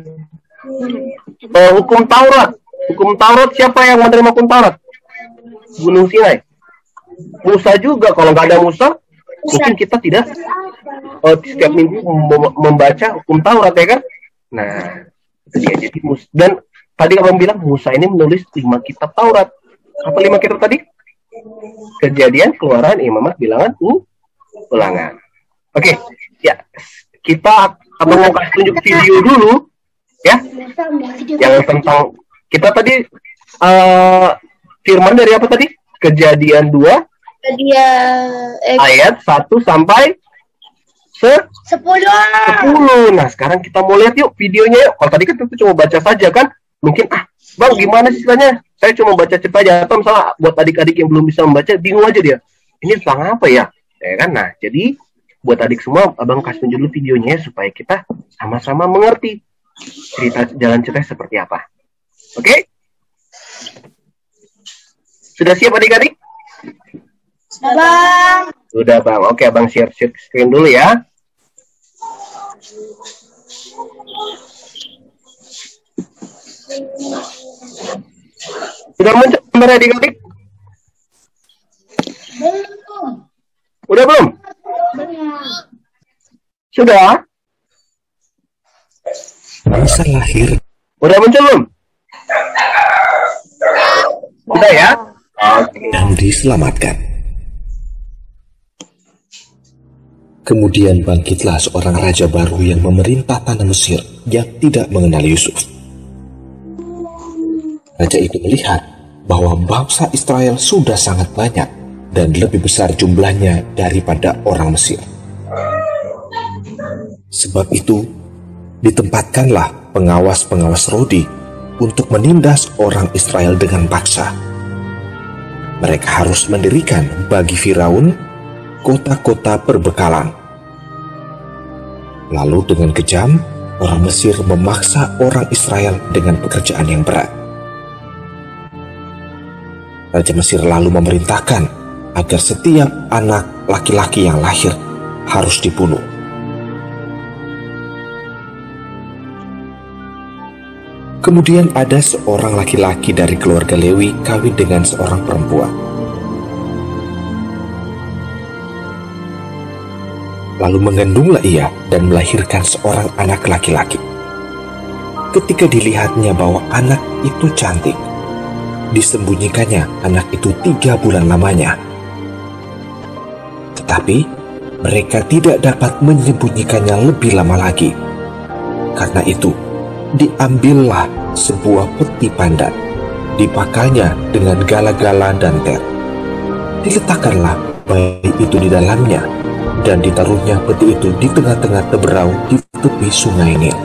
Hukum Taurat. Hukum Taurat, siapa yang menerima hukum Taurat? Gunung Sinai. Musa juga. Kalau nggak ada Musa, mungkin kita tidak setiap minggu membaca hukum Taurat ya kan? Nah, itu dia. Jadi dan tadi abang bilang Musa ini menulis 5 kitab Taurat. Apa 5 kitab tadi? Kejadian, Keluaran, Imamat, Bilangan, Ulangan. Oke, ya kita abang mau kasih tunjuk video dulu, ya. Yang tentang kita tadi firman dari apa tadi? Kejadian 2 ayat 1 sampai 10. Nah, sekarang kita mau lihat yuk videonya yuk. Kalau tadi kan kita cuma baca saja kan, mungkin bang gimana sih ceritanya? Saya cuma baca cerita aja, atau misalnya buat adik-adik yang belum bisa membaca bingung aja dia. Ini tentang apa ya? Ya kan? Nah, jadi buat adik semua, abang kasih tunjuk dulu videonya supaya kita sama-sama mengerti jalan cerita seperti apa. Oke? Sudah siap adik-adik? Sudah, Bang. Sudah, Bang. Oke, abang share screen dulu ya. Sudah muncul gambar adik-adik? Belum. Udah belum? Sudah? Masa lahir. Udah muncul belum? Sudah ya? Dan diselamatkan. Kemudian bangkitlah seorang raja baru yang memerintah tanah Mesir yang tidak mengenal Yusuf. Raja itu melihat bahwa bangsa Israel sudah sangat banyak dan lebih besar jumlahnya daripada orang Mesir. Sebab itu, ditempatkanlah pengawas-pengawas Rodi untuk menindas orang Israel dengan paksa. Mereka harus mendirikan bagi Firaun kota-kota perbekalan. Lalu dengan kejam, orang Mesir memaksa orang Israel dengan pekerjaan yang berat. Raja Mesir lalu memerintahkan agar setiap anak laki-laki yang lahir harus dibunuh. Kemudian ada seorang laki-laki dari keluarga Lewi kawin dengan seorang perempuan. Lalu mengandunglah ia dan melahirkan seorang anak laki-laki. Ketika dilihatnya bahwa anak itu cantik, disembunyikannya anak itu 3 bulan lamanya. Tetapi mereka tidak dapat menyembunyikannya lebih lama lagi. Karena itu, diambillah sebuah peti pandan, dipakainya dengan gala-gala dan ter. Diletakkanlah bayi itu di dalamnya, dan ditaruhnya peti itu di tengah-tengah teberau di tepi sungai Nil.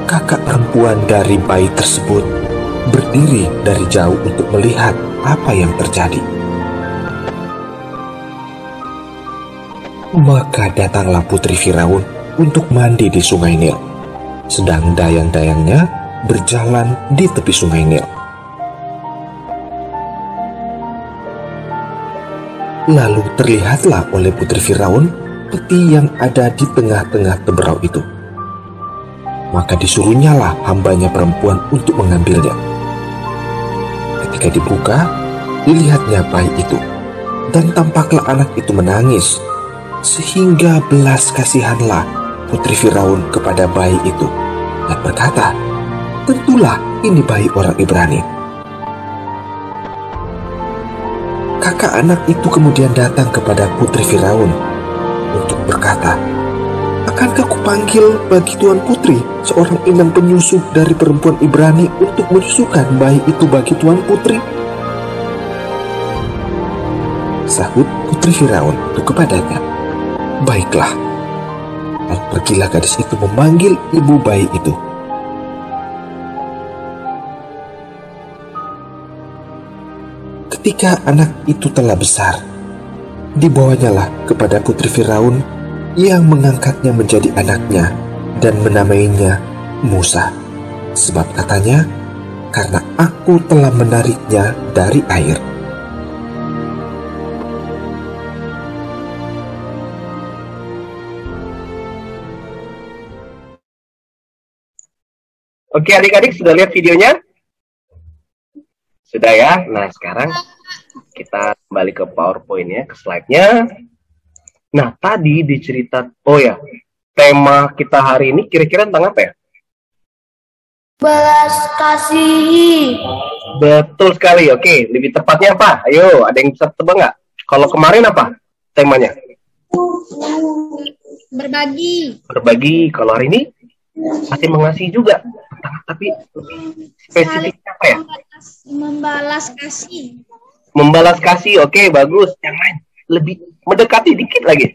Kakak perempuan dari bayi tersebut berdiri dari jauh untuk melihat apa yang terjadi. Maka datanglah putri Firaun untuk mandi di sungai Nil, sedang dayang-dayangnya berjalan di tepi sungai Nil. Lalu terlihatlah oleh putri Firaun peti yang ada di tengah-tengah teberau itu. Maka disuruhnyalah hambanya perempuan untuk mengambilnya. Ketika dibuka, dilihatnya bayi itu, dan tampaklah anak itu menangis, sehingga belas kasihanlah putri Firaun kepada bayi itu, dan berkata, "Tentulah ini bayi orang Ibrani." Kakak anak itu kemudian datang kepada putri Firaun untuk berkata, "Akankah kupanggil bagi Tuan Putri seorang inang penyusu dari perempuan Ibrani untuk menyusukan bayi itu bagi Tuan Putri?" Sahut putri Firaun itu kepadanya, "Baiklah." Lalu pergilah gadis itu memanggil ibu bayi itu. Ketika anak itu telah besar, dibawanyalah kepada putri Firaun yang mengangkatnya menjadi anaknya dan menamainya Musa. Sebab katanya, "Karena aku telah menariknya dari air." Oke adik-adik, sudah lihat videonya? Sudah ya? Nah sekarang kita kembali ke PowerPoint ya, ke slide-nya. Nah tadi dicerita, oh ya, tema kita hari ini kira-kira tentang apa ya? Belas kasih. Betul sekali, oke. Lebih tepatnya apa? Ayo, ada yang bisa tebak nggak? Kalau kemarin apa temanya? Berbagi. Berbagi. Kalau hari ini masih mengasihi juga. Tapi spesifiknya apa ya? Membalas kasih. Membalas kasih, oke, bagus. Yang lain lebih mendekati dikit lagi.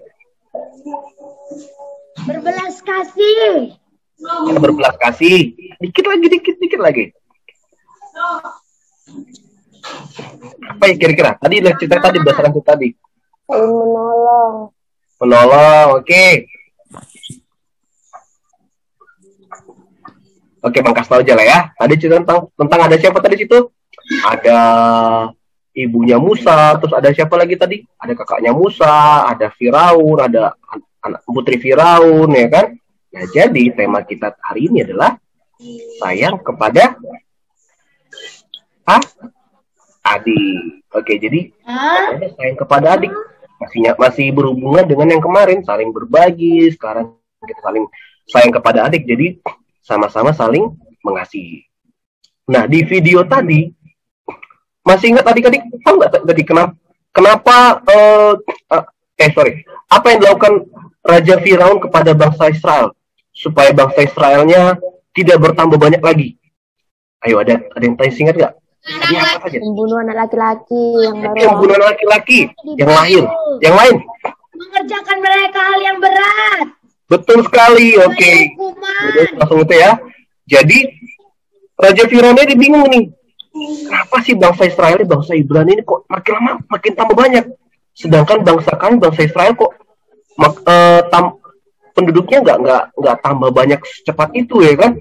Berbelas kasih. Kita berbelas kasih. Dikit lagi. Apa ya kira-kira? Tadi cerita tadi berdasarkan cerita tadi. Saling menolong. Menolong, oke. Oke, Bang kasih tahu aja lah ya. Tadi cerita tentang ada siapa tadi situ? Ada ibunya Musa, terus ada siapa lagi tadi? Ada kakaknya Musa, ada Firaun, ada anak putri Firaun, ya kan? Nah, jadi tema kita hari ini adalah sayang kepada adik. Oke, jadi sayang kepada adik masih berhubungan dengan yang kemarin, saling berbagi. Sekarang kita saling sayang kepada adik, jadi sama-sama saling mengasihi. Nah, di video tadi masih ingat adik-adik tahu nggak tadi kenapa apa yang dilakukan Raja Firaun kepada bangsa Israel supaya bangsa Israelnya tidak bertambah banyak lagi? Ayo, ada yang tanya singkat nggak? Tadi apa saja? Membunuh anak laki-laki yang baru. Membunuh anak laki-laki yang lahir. Yang lain? Mengerjakan mereka hal yang berat. Betul sekali, oke. Langsung itu ya. Jadi Raja Firaun ini bingung nih. Kenapa sih bangsa Israel, bangsa Ibrani ini kok makin lama makin tambah banyak? Sedangkan bangsa Israel kok penduduknya nggak tambah banyak secepat itu, ya kan?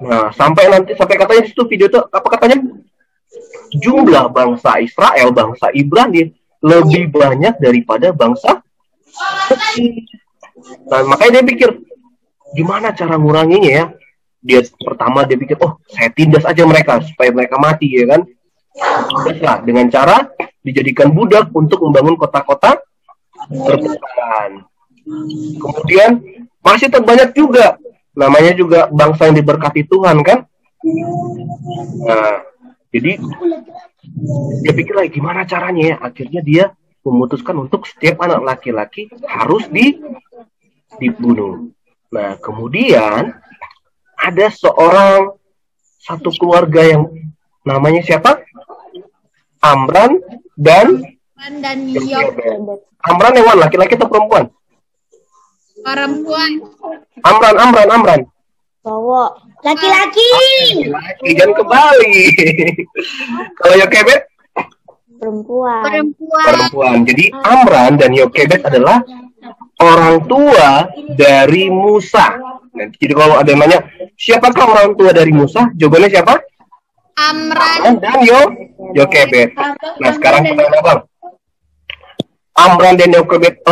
Nah, sampai katanya di situ video itu apa katanya? Jumlah bangsa Israel, bangsa Ibrani lebih banyak daripada bangsa kecil. Nah, makanya dia pikir gimana cara nguranginya ya. Pertama dia pikir, saya tindas aja mereka supaya mereka mati, ya kan. Nah, dengan cara dijadikan budak untuk membangun kota-kota pertahanan. Kemudian masih terbanyak juga, namanya juga bangsa yang diberkati Tuhan, kan. Nah, jadi dia pikir lagi gimana caranya ya. Akhirnya dia memutuskan untuk setiap anak laki-laki harus dibunuh. Nah, kemudian ada satu keluarga yang namanya siapa? Amran dan Yochebed. Amran yang mana? Laki-laki atau perempuan? Perempuan. Amran. Cowok. Laki-laki. Jangan kembali. Kalau Yochebed? Perempuan. Jadi Amran dan Yochebed adalah orang tua dari Musa. Nah, jadi kalau ada yang nanya, siapakah orang tua dari Musa? Jawabannya siapa? Amran dan Yochebed. Nah, sekarang pertanyaan Bang. Amran dan Yochebed,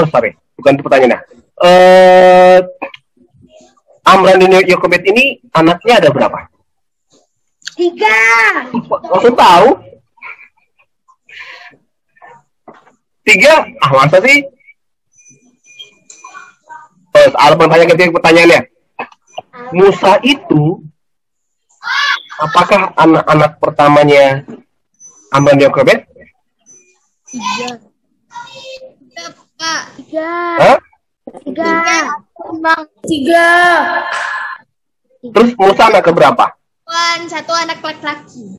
bukan itu pertanyaannya. Amran dan Yochebed ini anaknya ada berapa? 3. Langsung tahu? 3? Masa sih? Ada pertanyaannya. Musa itu apakah anak pertamanya Amran dan Yochebed? 3. Hah? 3. Terus Musa anak keberapa? Satu anak laki-laki.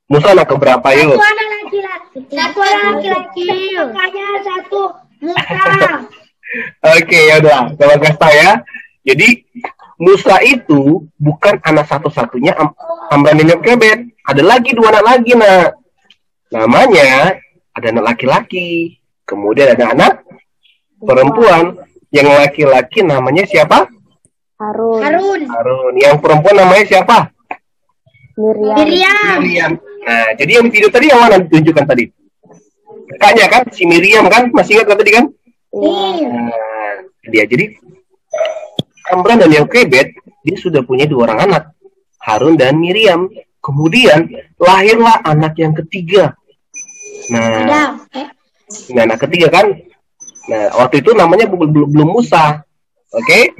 Musa anak keberapa yuk? Satu anak laki-laki. Makanya satu Musa. Oke, ya udah, coba kasih tahu ya. Jadi Musa itu bukan anak satu-satunya Amran dan Yochebed. Ada lagi 2 anak lagi, nak. Namanya ada anak laki-laki, kemudian ada anak perempuan. Yang laki-laki namanya siapa? Harun. Yang perempuan namanya siapa? Miriam. Nah, jadi yang video tadi yang mana ditunjukkan tadi? Kakaknya kan, si Miriam kan? Masih ingat tadi kan? Iya. Nah, dia jadi Amran dan Yochebed dia sudah punya 2 orang anak, Harun dan Miriam. Kemudian lahirlah anak yang ketiga. Nah, anak ketiga kan. Nah, waktu itu namanya belum Musa. Oke?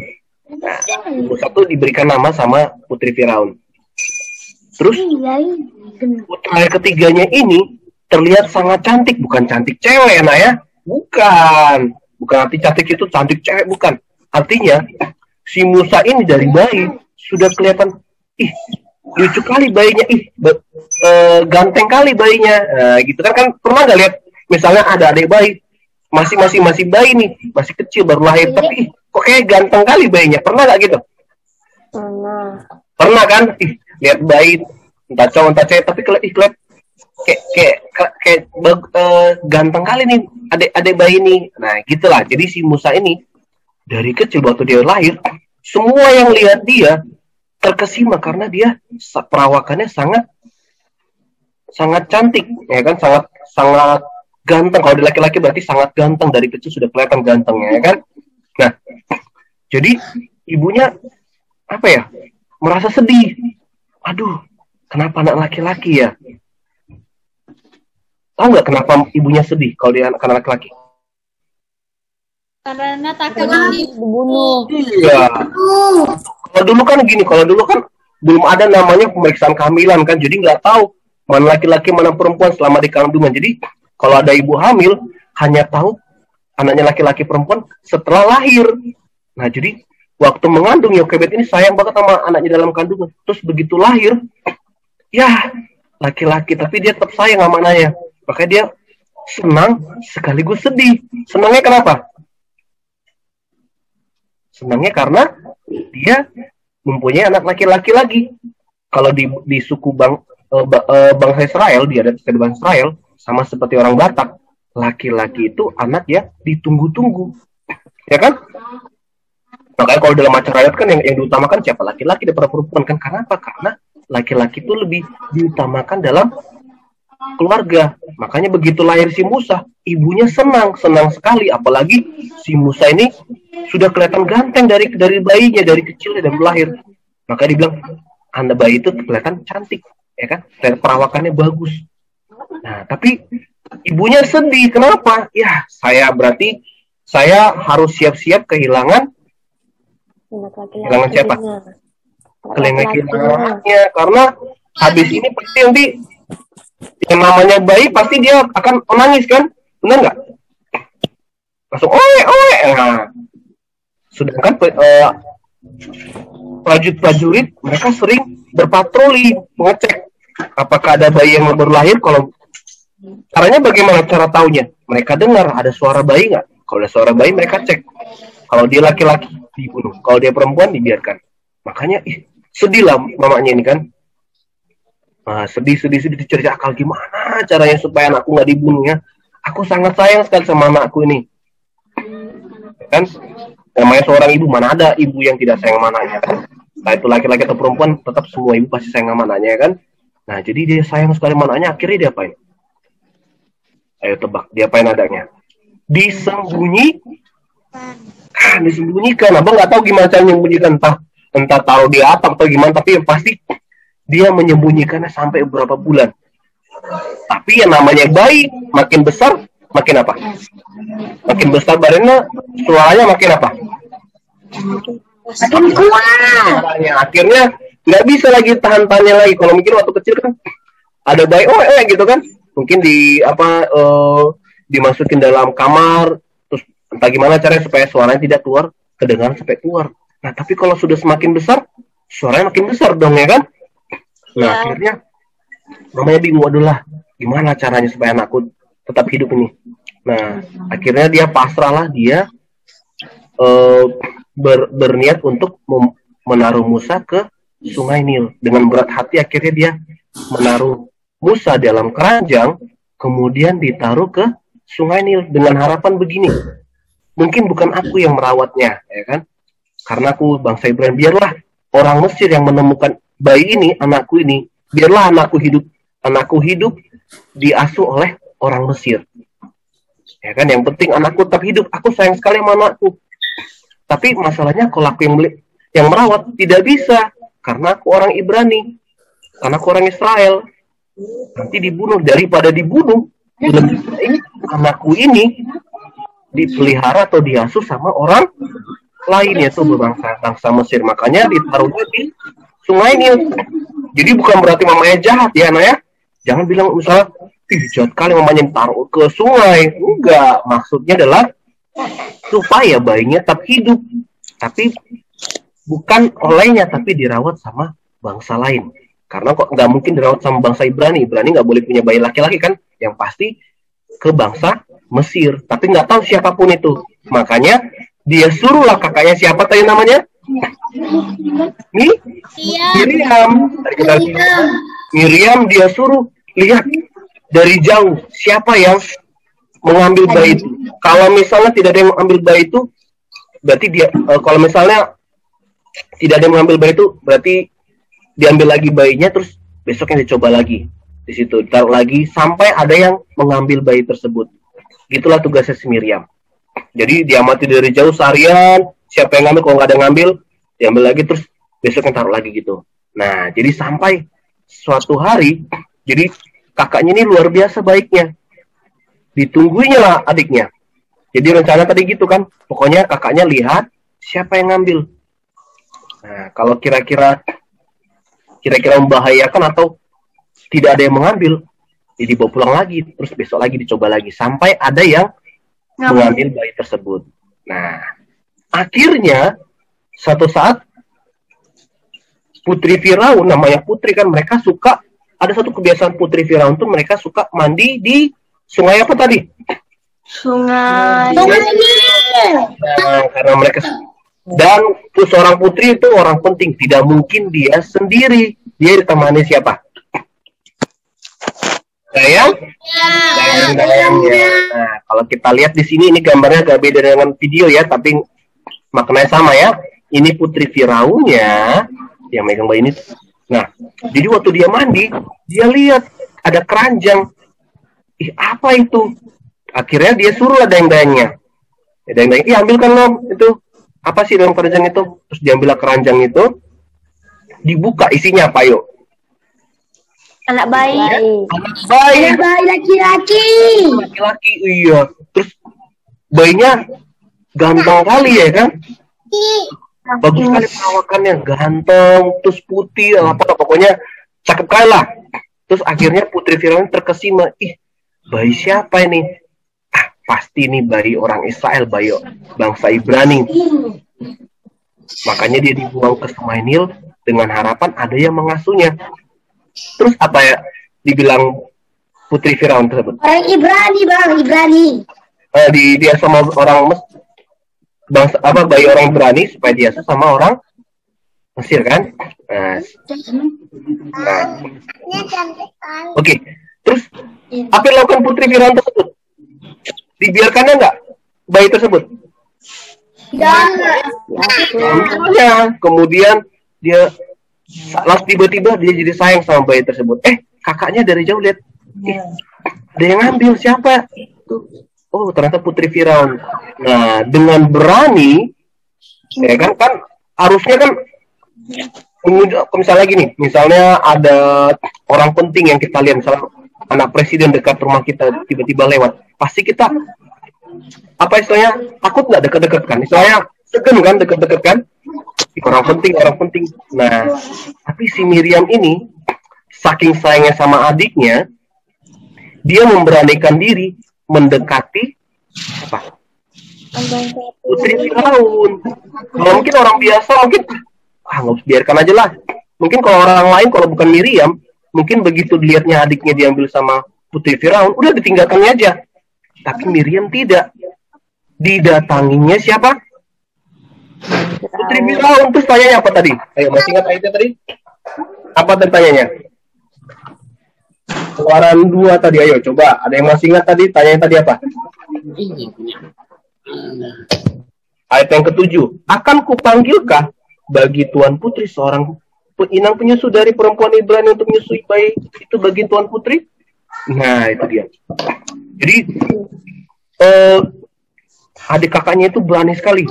Nah, Musa tuh diberikan nama sama putri Firaun. Terus putra ketiganya ini terlihat sangat cantik, bukan cantik cewek, nah ya. Bukan arti cantik itu cantik cewek, bukan. Artinya si Musa ini dari bayi sudah kelihatan, lucu kali bayinya, ganteng kali bayinya. Nah, gitu kan pernah nggak lihat misalnya ada adik bayi masih bayi nih, masih kecil baru lahir, tapi kok kayak ganteng kali bayinya. Pernah nggak gitu? Pernah kan? Lihat bayi entah cowok entah cewek tapi kelihatan ganteng kali nih adik bayi ini. Nah gitulah. Jadi si Musa ini dari kecil waktu dia lahir, semua yang lihat dia terkesima karena dia perawakannya sangat cantik, ya kan, sangat ganteng. Kalau di laki-laki berarti sangat ganteng, dari kecil sudah kelihatan gantengnya, ya kan. Nah jadi ibunya apa ya, merasa sedih. Aduh, kenapa anak laki-laki ya? Tahu nggak kenapa ibunya sedih kalau dia anak laki-laki? Karena takut dibunuh. Iya. Kalau dulu kan belum ada namanya pemeriksaan kehamilan kan, jadi nggak tahu mana laki-laki mana perempuan selama di kandungan. Jadi kalau ada ibu hamil hanya tahu anaknya laki-laki perempuan setelah lahir. Nah jadi waktu mengandung Yokebed ini sayang banget sama anaknya dalam kandungan. Terus begitu lahir, ya laki-laki, tapi dia tetap sayang sama anaknya. Makanya dia senang sekaligus sedih. Senangnya kenapa? Senangnya karena dia mempunyai anak laki-laki lagi. Kalau di suku bangsa Israel, di adat bangsa Israel, sama seperti orang Batak, laki-laki itu anak ya ditunggu-tunggu, ya kan? Makanya kalau dalam acara ayat kan yang diutamakan siapa? Laki-laki daripada perempuan kan? Karena apa? Karena laki-laki itu lebih diutamakan dalam keluarga. Makanya begitu lahir si Musa, ibunya senang sekali. Apalagi si Musa ini sudah kelihatan ganteng dari bayinya, dari kecilnya dan lahir. Makanya dibilang anak bayi itu kelihatan cantik, ya kan? Perawakannya bagus. Nah, tapi ibunya sedih. Kenapa? Ya, saya harus siap-siap kehilangan siapa? Kehilangannya. Karena habis ini pasti nanti yang namanya bayi pasti dia akan menangis kan? Benar nggak? Langsung oe. Nah, sedangkan prajurit mereka sering berpatroli mengecek apakah ada bayi yang baru lahir. Kalau caranya bagaimana cara taunya? Mereka dengar ada suara bayi nggak? Kalau ada suara bayi mereka cek. Kalau dia laki-laki dibunuh, kalau dia perempuan dibiarkan. Makanya sedih lah mamanya ini kan. Nah, sedih dicari akal gimana caranya supaya anakku nggak dibunuh ya. Aku sangat sayang sekali sama anakku ini. Kan namanya seorang ibu, mana ada ibu yang tidak sayang sama anaknya kan? Nah itu laki-laki atau perempuan, tetap semua ibu pasti sayang sama anaknya kan. Nah jadi dia sayang sekali sama anaknya, akhirnya dia apain? Ayo tebak, dia apain adanya? Disembunyikan. Abang nggak tahu gimana cara menyembunyikan, entah taruh di atap atau gimana, tapi yang pasti dia menyembunyikannya sampai beberapa bulan. Tapi yang namanya bayi makin besar makin apa? Makin besar badannya, suaranya makin apa? Makin kuat. Akhirnya nggak bisa lagi tahan-tahannya lagi. Kalau mungkin waktu kecil kan ada bayi, gitu kan? Mungkin dimasukin dalam kamar, terus entah gimana caranya supaya suaranya tidak keluar, kedengaran sampai keluar. Nah tapi kalau sudah semakin besar, suaranya makin besar dong ya kan? Nah akhirnya mamanya bingung, adalah gimana caranya supaya anakku tetap hidup ini. Nah akhirnya dia pasrah lah, dia berniat untuk menaruh Musa ke Sungai Nil. Dengan berat hati akhirnya dia menaruh Musa dalam keranjang, kemudian ditaruh ke Sungai Nil dengan harapan begini, mungkin bukan aku yang merawatnya, ya kan? Karena aku bangsa Ibrani, biarlah orang Mesir yang menemukan bayi ini, anakku ini, biarlah anakku hidup diasuh oleh orang Mesir. Ya kan, yang penting anakku tetap hidup. Aku sayang sekali sama anakku. Tapi masalahnya kalau aku yang merawat tidak bisa, karena aku orang Ibrani, karena aku orang Israel. Nanti dibunuh, daripada dibunuh, lebih baik anakku ini dipelihara atau diasuh sama orang lain, yaitu berbangsa Mesir. Makanya ditaruhnya di Sungai Nil. Jadi bukan berarti mamanya jahat ya, Naya. Jangan bilang misalnya, jahat kali mamanya taruh ke sungai. Enggak, maksudnya adalah supaya bayinya tetap hidup, tapi bukan olehnya, tapi dirawat sama bangsa lain. Karena kok nggak mungkin dirawat sama bangsa Ibrani nggak boleh punya bayi laki-laki kan, yang pasti ke bangsa Mesir, tapi nggak tahu siapapun itu. Makanya dia suruhlah kakaknya, siapa tadi namanya? Miriam. Miriam dia suruh, lihat dari jauh siapa yang mengambil bayi itu. Kalau misalnya tidak ada yang mengambil bayi itu, berarti dia kalau misalnya tidak ada yang mengambil bayi itu, berarti diambil lagi bayinya, terus besoknya dicoba lagi di situ, ditaruh lagi sampai ada yang mengambil bayi tersebut. Gitulah tugasnya si Miriam. Jadi diamati dari jauh seharian, siapa yang ngambil, kalau nggak ada yang ngambil, diambil lagi, terus besoknya taruh lagi gitu. Nah, jadi sampai suatu hari, jadi kakaknya ini luar biasa baiknya. Ditungguinya lah adiknya. Jadi rencana tadi gitu kan, pokoknya kakaknya lihat siapa yang ngambil. Nah, kalau kira-kira membahayakan atau tidak ada yang mengambil, jadi bawa pulang lagi, terus besok lagi dicoba lagi sampai ada yang mengambil bayi tersebut. Nah, akhirnya suatu saat Putri Firaun, namanya Putri kan, mereka suka, ada satu kebiasaan Putri Firaun tuh mereka suka mandi di sungai apa tadi? Sungai Nil. Nah, karena mereka, dan seorang putri itu orang penting, tidak mungkin dia sendiri, dia ditemani siapa? Dayang-dayangnya. Nah, kalau kita lihat di sini, ini gambarnya agak beda dengan video ya, tapi maknanya sama ya. Ini Putri Firaunnya yang megang bayi ini. Nah, jadi waktu dia mandi, dia lihat ada keranjang. Ih, apa itu? Akhirnya dia suruh lah dayang-dayangnya. Dayang-dayang, ambilkan lo itu. Apa sih dalam keranjang itu? Terus diambil keranjang itu, dibuka, isinya apa yuk? anak bayi. Anak bayi laki-laki. Laki-laki, iya. Terus bayinya ganteng kali ya kan? Bagus sekali perawakannya, ganteng, terus putih, apa pokoknya cakep kali lah. Terus akhirnya Putri Firaun terkesima, ih, bayi siapa ini? Ah, pasti ini bayi orang Israel, bayi bangsa Ibrani. Makanya dia dibuang ke Sungai Nil dengan harapan ada yang mengasuhnya. Terus apa ya dibilang Putri Firaun tersebut? Orang Ibrani, Bang, Ibrani. Dia sama orang bangsa apa, bayi orang Ibrani supaya dia sama orang Mesir kan? Oke. Terus apa yang dilakukan Putri Firaun tersebut? Dibiarkannya nggak bayi tersebut? Ya. Kemudian dia langsung tiba-tiba dia jadi sayang sama bayi tersebut. Kakaknya dari jauh lihat, ada yang ngambil, siapa? Oh, ternyata Putri Firaun. Nah, dengan berani, ya kan harusnya kan, misalnya gini, misalnya ada orang penting yang kita lihat, misalnya anak presiden dekat rumah kita tiba-tiba lewat, pasti kita apa istilahnya, takut nggak deket-deket kan? Istilahnya segan kan, deket-deket kan? Orang penting. Nah, tapi si Miriam ini saking sayangnya sama adiknya, dia memberanikan diri mendekati apa? Putri Firaun. Kalau mungkin orang biasa mungkin nggak biarkan aja lah. Mungkin kalau orang lain, kalau bukan Miriam, mungkin begitu dilihatnya adiknya diambil sama Putri Firaun, udah ditinggalkannya aja. Tapi Miriam tidak. Didatanginya siapa? Putri Firaun. Terus tanyanya apa tadi? Ayo, masih ingat ayatnya tadi? Apa tanyanya? Keluaran 2 tadi, ayo coba. Ada yang masih ingat tadi? Tanyanya tadi apa? Ayat yang ke-7. Akan kupanggilkah bagi Tuan Putri seorang inang penyusu dari perempuan Ibrani untuk menyusui bayi itu bagi Tuan Putri? Nah, itu dia. Jadi adik kakaknya itu berani sekali.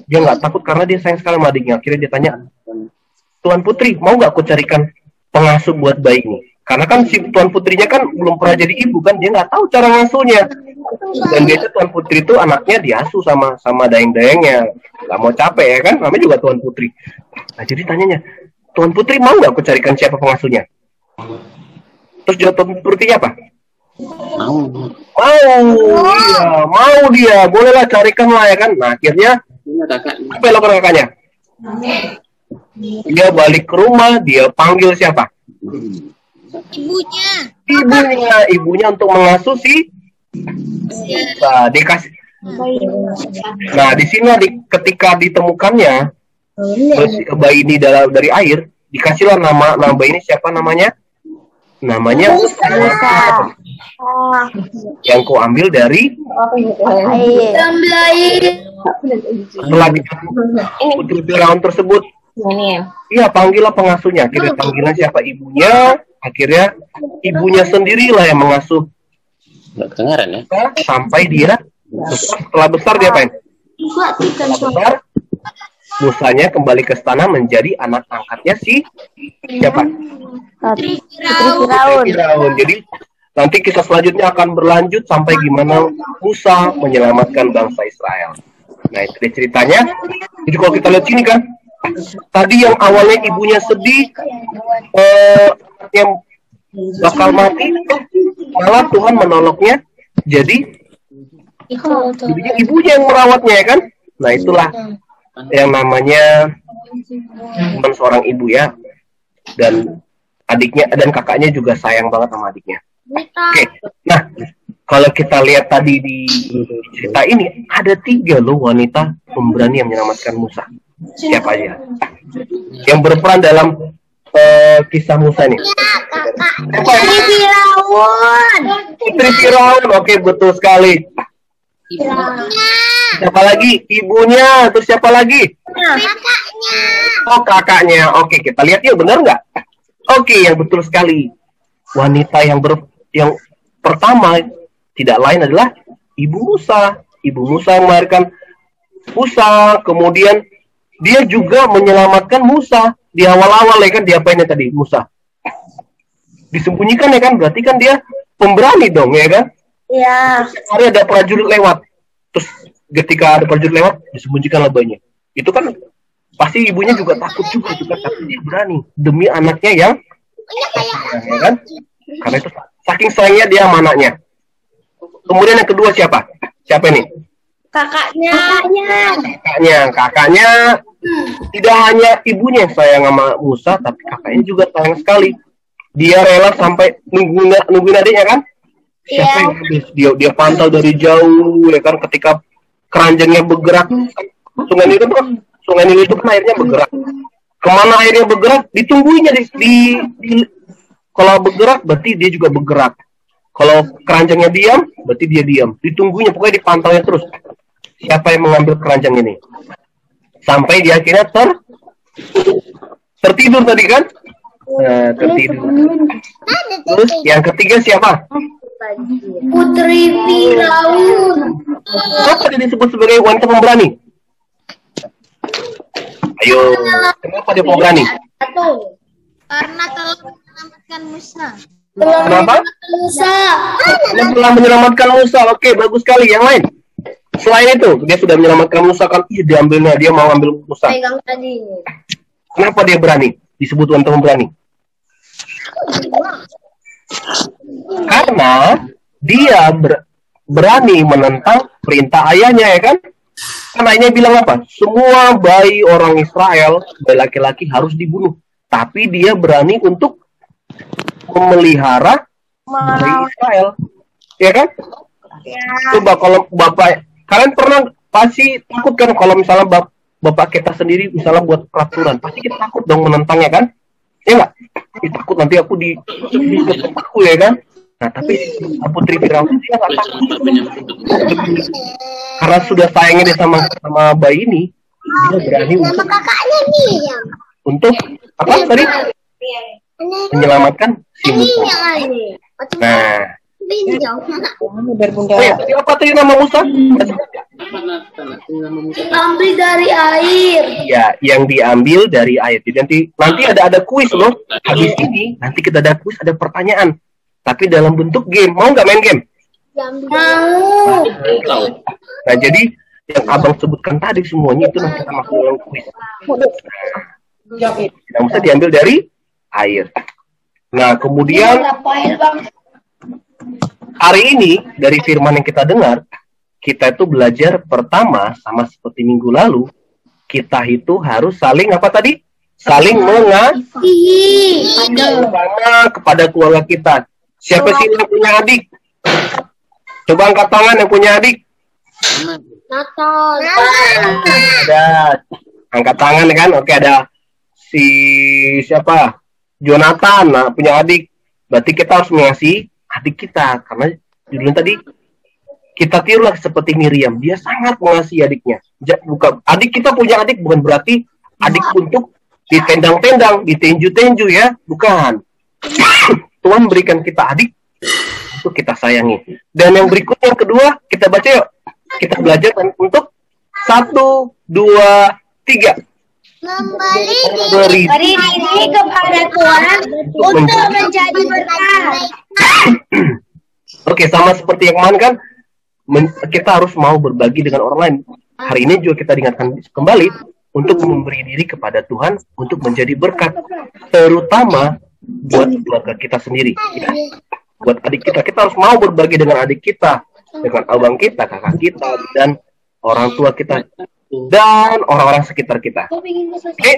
Dia nggak takut karena dia sayang sekali sama adiknya. Akhirnya dia tanya, Tuan Putri, mau nggak aku carikan pengasuh buat bayi ini? Karena kan si Tuan Putrinya kan belum pernah jadi ibu kan, dia nggak tahu cara ngasuhnya. Dan biasa Tuan Putri itu anaknya diasuh sama dayang-dayangnya, nggak mau capek ya kan, namanya juga Tuan Putri. Nah, jadi tanyanya, Tuan Putri mau nggak aku carikan siapa pengasuhnya? Terus jawab Tuan Putrinya apa? Iya, mau dia, bolehlah carikan lah ya kan. Nah, akhirnya apa yang lakukan kakaknya? Dia balik ke rumah, dia panggil siapa? Ibunya untuk mengasuh si. Nah, dikasih. Nah, di sini ketika ditemukannya bayi ini dari air, dikasihlah nama bayi ini siapa namanya? Namanya Musa. Yang kau ambil dari setelah putri Firaun tersebut. Iya, panggillah pengasuhnya. Akhirnya panggilan siapa ibunya? Akhirnya ibunya sendirilah yang mengasuh. Nggak kedengaran ya? Sampai dia setelah besar dia apain? Setelah besar, Musanya kembali ke istana menjadi anak angkatnya si siapa? Putri Firaun. Jadi nanti kisah selanjutnya akan berlanjut sampai gimana Musa menyelamatkan bangsa Israel. Nah itu dia ceritanya. Jadi kalau kita lihat sini kan, tadi yang awalnya ibunya sedih, yang bakal mati, malah Tuhan menolongnya. Jadi ibunya yang merawatnya ya kan. Nah itulah yang namanya seorang ibu ya, dan adiknya dan kakaknya juga sayang banget sama adiknya. Oke, nah kalau kita lihat tadi di cerita ini ada 3 loh wanita pemberani yang menyelamatkan Musa. Siapa aja yang berperan dalam kisah Musa ini? Putri Firaun. Putri Firaun, oke betul sekali. Siapa lagi? Ibunya. Terus siapa lagi? Kakaknya. Oh kakaknya. Oke kita lihat yuk, benar nggak? Oke, yang betul sekali. Wanita yang pertama tidak lain adalah ibu Musa. Ibu Musa yang melahirkan Musa. Kemudian dia juga menyelamatkan Musa di awal-awal ya kan. Diapainnya tadi Musa? Disembunyikan ya kan. Berarti kan dia pemberani dong ya kan? Iya. Hari ada prajurit lewat. Terus ketika ada prajurit lewat, disembunyikanlah bayinya. Itu kan pasti ibunya juga takut juga, tapi dia berani demi anaknya yang ya kan? Karena itu saking sayangnya dia sama anaknya. Kemudian yang kedua siapa? Siapa ini? Kakaknya. Tidak hanya ibunya yang sayang sama Musa, tapi kakaknya juga sayang sekali. Dia rela sampai nungguin adiknya kan? Siapa yang dia pantau dari jauh ya kan, ketika keranjangnya bergerak. Sungai Nil itu kan airnya bergerak. Kemana airnya bergerak, ditungguinya kalau bergerak berarti dia juga bergerak. Kalau keranjangnya diam, berarti dia diam. Ditungguinya, pokoknya dipantaunya terus. Siapa yang mengambil keranjang ini? Sampai dia akhirnya tertidur tadi kan? Tertidur. Terus yang ketiga siapa? Putri Firaun. Kenapa dia disebut sebagai wanita pemberani? Ayo, kenapa dia pemberani? Karena telah menyelamatkan Musa. Kenapa? Dia telah menyelamatkan Musa. Oke, bagus sekali. Yang lain? Selain itu, dia sudah menyelamatkan Musa kan? Diambilnya, dia mau ambil Musa. Kenapa dia berani? Disebut wanita pemberani? Karena dia berani menentang perintah ayahnya ya kan? Kan ayahnya bilang apa? Semua bayi orang Israel, bayi laki-laki harus dibunuh. Tapi dia berani untuk memelihara bayi Israel. Ya kan? Ya. Coba kalau bapak, kalian pernah pasti takut kan kalau misalnya bapak kita sendiri misalnya buat peraturan, pasti kita takut dong menentangnya kan? Ya nggak? Takut nanti aku di aku ya kan? Nah tapi Putri Firaun dia nggak takut karena sudah sayangnya dia sama bayi ini, dia berani untuk apa tadi? Menyelamatkan si Musa. Nah, tadi apa tadi nama Musa? Ambil dari air. Ya, yang diambil dari air. Jadi nanti ada kuis loh. Habis ini nanti kita ada kuis, ada pertanyaan. Tapi dalam bentuk game. Mau nggak main game? Mau. Nah, jadi yang abang sebutkan tadi semuanya itu nanti kita masuk dalam kuis. Nah, Musa diambil dari air. Nah, kemudian hari ini dari firman yang kita dengar, kita itu belajar pertama sama seperti minggu lalu, kita itu harus saling apa tadi? Saling mengasihi kepada keluarga kita. Siapa sih yang punya adik? Coba angkat tangan yang punya adik. Ada angkat tangan kan? Oke, ada si siapa? Jonathan, nah, punya adik. Berarti kita harus mengasihi adik kita. Karena judulnya tadi, kita tirulah seperti Miriam. Dia sangat mengasihi adiknya. Adik kita punya adik bukan berarti adik untuk ditendang-tendang, ditenju-tenju ya. Bukan. Tuhan berikan kita adik untuk kita sayangi. Dan yang berikutnya yang kedua, kita baca yuk. Kita belajar untuk 1, 2, 3. Memberi diri kepada Tuhan untuk menjadi berkat. Oke, sama seperti yang kemarin kan, kita harus mau berbagi dengan orang lain. Hari ini juga kita diingatkan kembali untuk memberi diri kepada Tuhan untuk menjadi berkat, terutama buat keluarga kita sendiri. Ya. Buat adik kita, kita harus mau berbagi dengan adik kita, dengan abang kita, kakak kita, dan orang tua kita, dan orang-orang sekitar kita. Oke?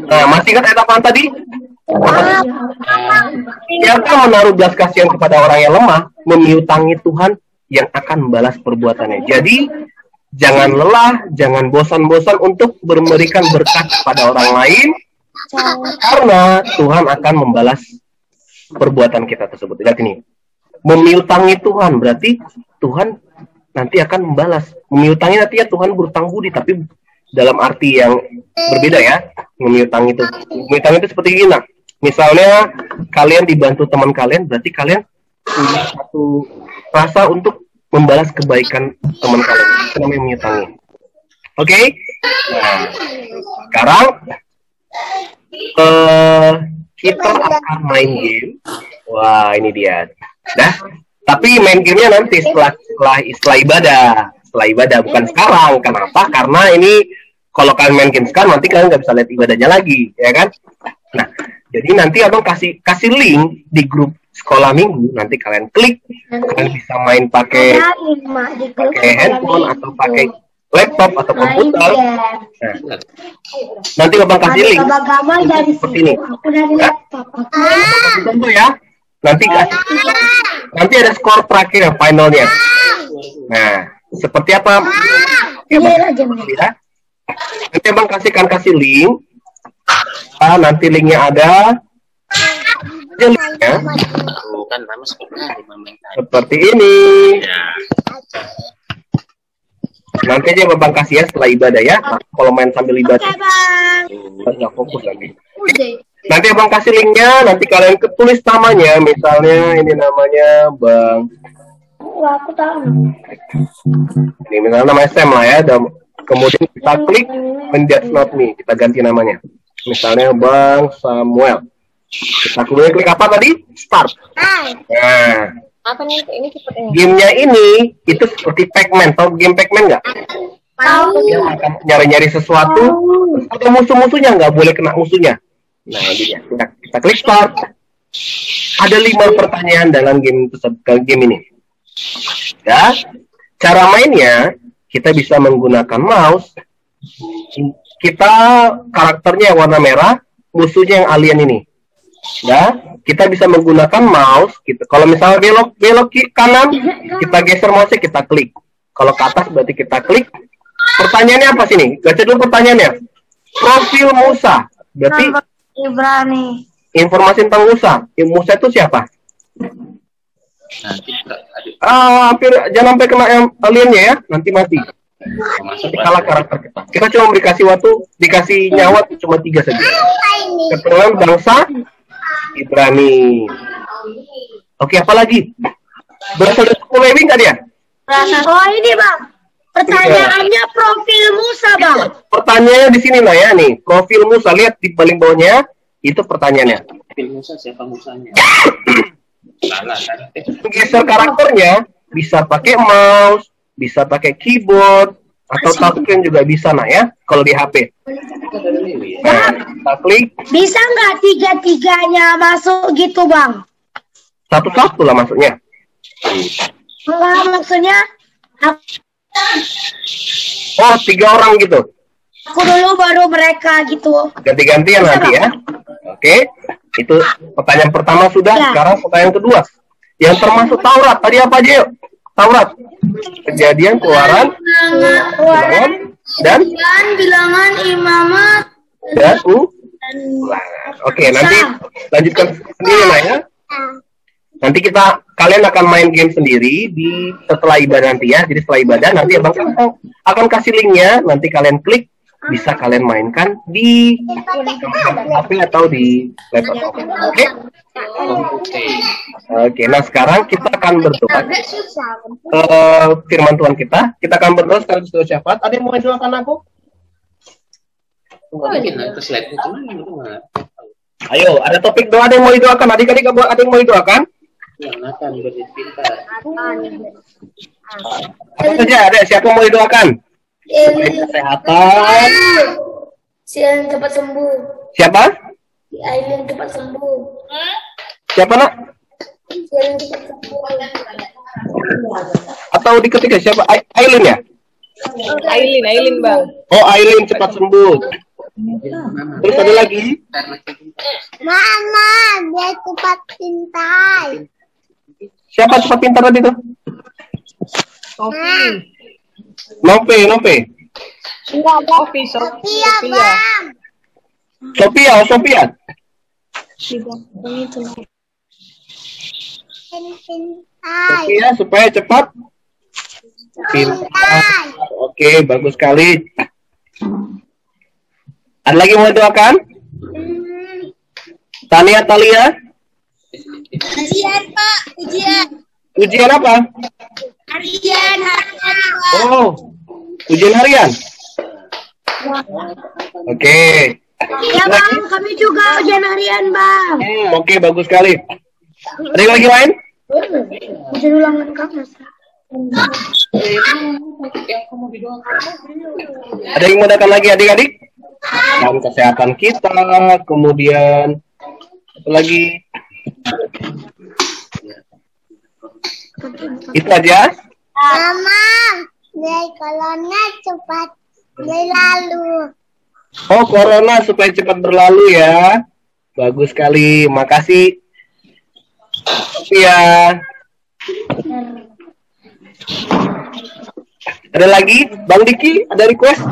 Nah, masih ingat ayat apaan tadi? Siapa menaruh belas kasihan kepada orang yang lemah, memiutangi Tuhan yang akan membalas perbuatannya. Jadi, jangan lelah, jangan bosan-bosan untuk memberikan berkat kepada orang lain, karena Tuhan akan membalas perbuatan kita tersebut. Lihat ini. Memiutangi Tuhan berarti Tuhan nanti akan membalas. Memiutangi nantinya Tuhan berutang budi, tapi dalam arti yang berbeda ya. Memiutangi itu seperti ini. Nah, misalnya kalian dibantu teman kalian, berarti kalian punya satu rasa untuk membalas kebaikan teman kalian. Itu namanya memiutangi. Oke? Nah, sekarang kita akan main game. Wah, ini dia. Nah, tapi main gamenya nanti setelah ibadah. Setelah ibadah, bukan sekarang. Kenapa? Karena ini kalau kalian main game sekarang, nanti kalian nggak bisa lihat ibadahnya lagi, ya kan? Nah, jadi nanti abang kasih link di grup sekolah minggu. Nanti kalian klik, kalian bisa main pakai handphone atau pakai laptop atau komputer. Nah, nanti abang kasih link seperti ini. Contoh ya. Nanti ada skor terakhir finalnya. Nah, seperti apa? Ya, nanti abang kasih link. Nanti linknya ada. Linknya seperti ini. Nanti aja abang kasih ya setelah ibadah ya. Kalau main sambil ibadah, nggak fokus lagi. Nanti abang kasih linknya, nanti kalian ketulis namanya, misalnya ini namanya Bang. Aku tahu. Ini misalnya namanya Sam lah ya, dan kemudian kita klik That's Not Me, kita ganti namanya. Misalnya Bang Samuel. Kita kemudian klik apa tadi? Start. Nah, apa nih ini seperti ini? Gamenya ini itu seperti Pac-Man, tau game Pac-Man nggak? Tahu. Dia akan nyari-nyari sesuatu, atau musuh-musuhnya nggak boleh kena musuhnya. Nah, ini dia. Kita klik start. Ada 5 pertanyaan dalam game ini. Ya, cara mainnya kita bisa menggunakan mouse. Kita karakternya yang warna merah, musuhnya yang alien ini. Ya, kita bisa menggunakan mouse. Gitu. Kalau misalnya belok kanan, kita geser mouse, kita klik. Kalau ke atas berarti kita klik. Pertanyaannya apa sih nih? Baca dulu pertanyaannya. Profil Musa. Berarti Ibrani. Informasi tentang Musa. Musa itu siapa? Hampir jangan sampai kena yang aliennya ya, nanti mati. Nanti kalah karakter kita. Kita cuma dikasih nyawa cuma 3 saja. Keturunan bangsa Ibrani. Oke, apa lagi? Berasal dari suku Lewi nggak dia? Oh ini bang. Pertanyaannya profil Musa bang. Pertanyaannya di sini lah ya nih. Profil Musa, lihat di paling bawahnya itu pertanyaannya. Profil Musa siapa Musanya? Geser karakternya bisa pakai mouse, bisa pakai keyboard, atau touchscreen juga bisa nah ya. Kalau di HP. Nah, kita klik. Bisa nggak 3-3-nya masuk gitu bang? Satu-satu lah masuknya. Enggak, maksudnya Oh, 3 orang gitu. aku dulu baru mereka gitu. Ganti-gantian nanti ya. Oke. Itu pertanyaan pertama sudah. Ya. Sekarang pertanyaan kedua. Yang termasuk Taurat. Tadi apa aja yuk? Taurat. Kejadian, Keluaran, dan bilangan, imamat, dan Oke, nanti lanjutkan sendiri lah ya. Nanti kalian akan main game sendiri setelah ibadah nanti ya. Jadi setelah ibadah nanti abang akan kasih linknya. Nanti kalian klik, bisa kalian mainkan di HP atau di laptop. Oke? Oke. Nah sekarang kita akan berdoa. Firman Tuhan kita akan berdoa sekaligus doa syafaat. Ada yang mau doakan aku? Ayo, ada topik doa ada yang mau didoakan. Adik-adik ada yang mau didoakan? Yang akan berdiri pintar. Apa saja ada? Siapa mau didoakan? Kesehatan. Si Aileen cepat sembuh. Siapa? Si Aileen cepat sembuh. Siapa nak? Si Aileen cepat sembuh. Atau diketik ya siapa? Aileen ya? Aileen bang. Oh Aileen cepat sembuh. Terus ada lagi? Mama, dia cepat pintar. Siapa cepat pintar tadi tuh? Nope. Sophia. Sophia supaya cepat pintar. Oke, bagus sekali. Ada lagi mau doakan? Talia. Ujian, Pak. Ujian. Ujian apa? Harian. Oh, ujian harian. Oke. Ya bang, kami juga ujian harian bang. Oke, bagus sekali. Ada yang lagi lain? Ujian ulangan kamu. Ada yang mau datang lagi adik-adik? Dan kesehatan kita, kemudian apa lagi? Itu aja. Mama, biar corona cepat berlalu. Oh, corona supaya cepat berlalu ya. Bagus sekali. Makasih. Iya. Ada lagi? Bang Diki, ada request?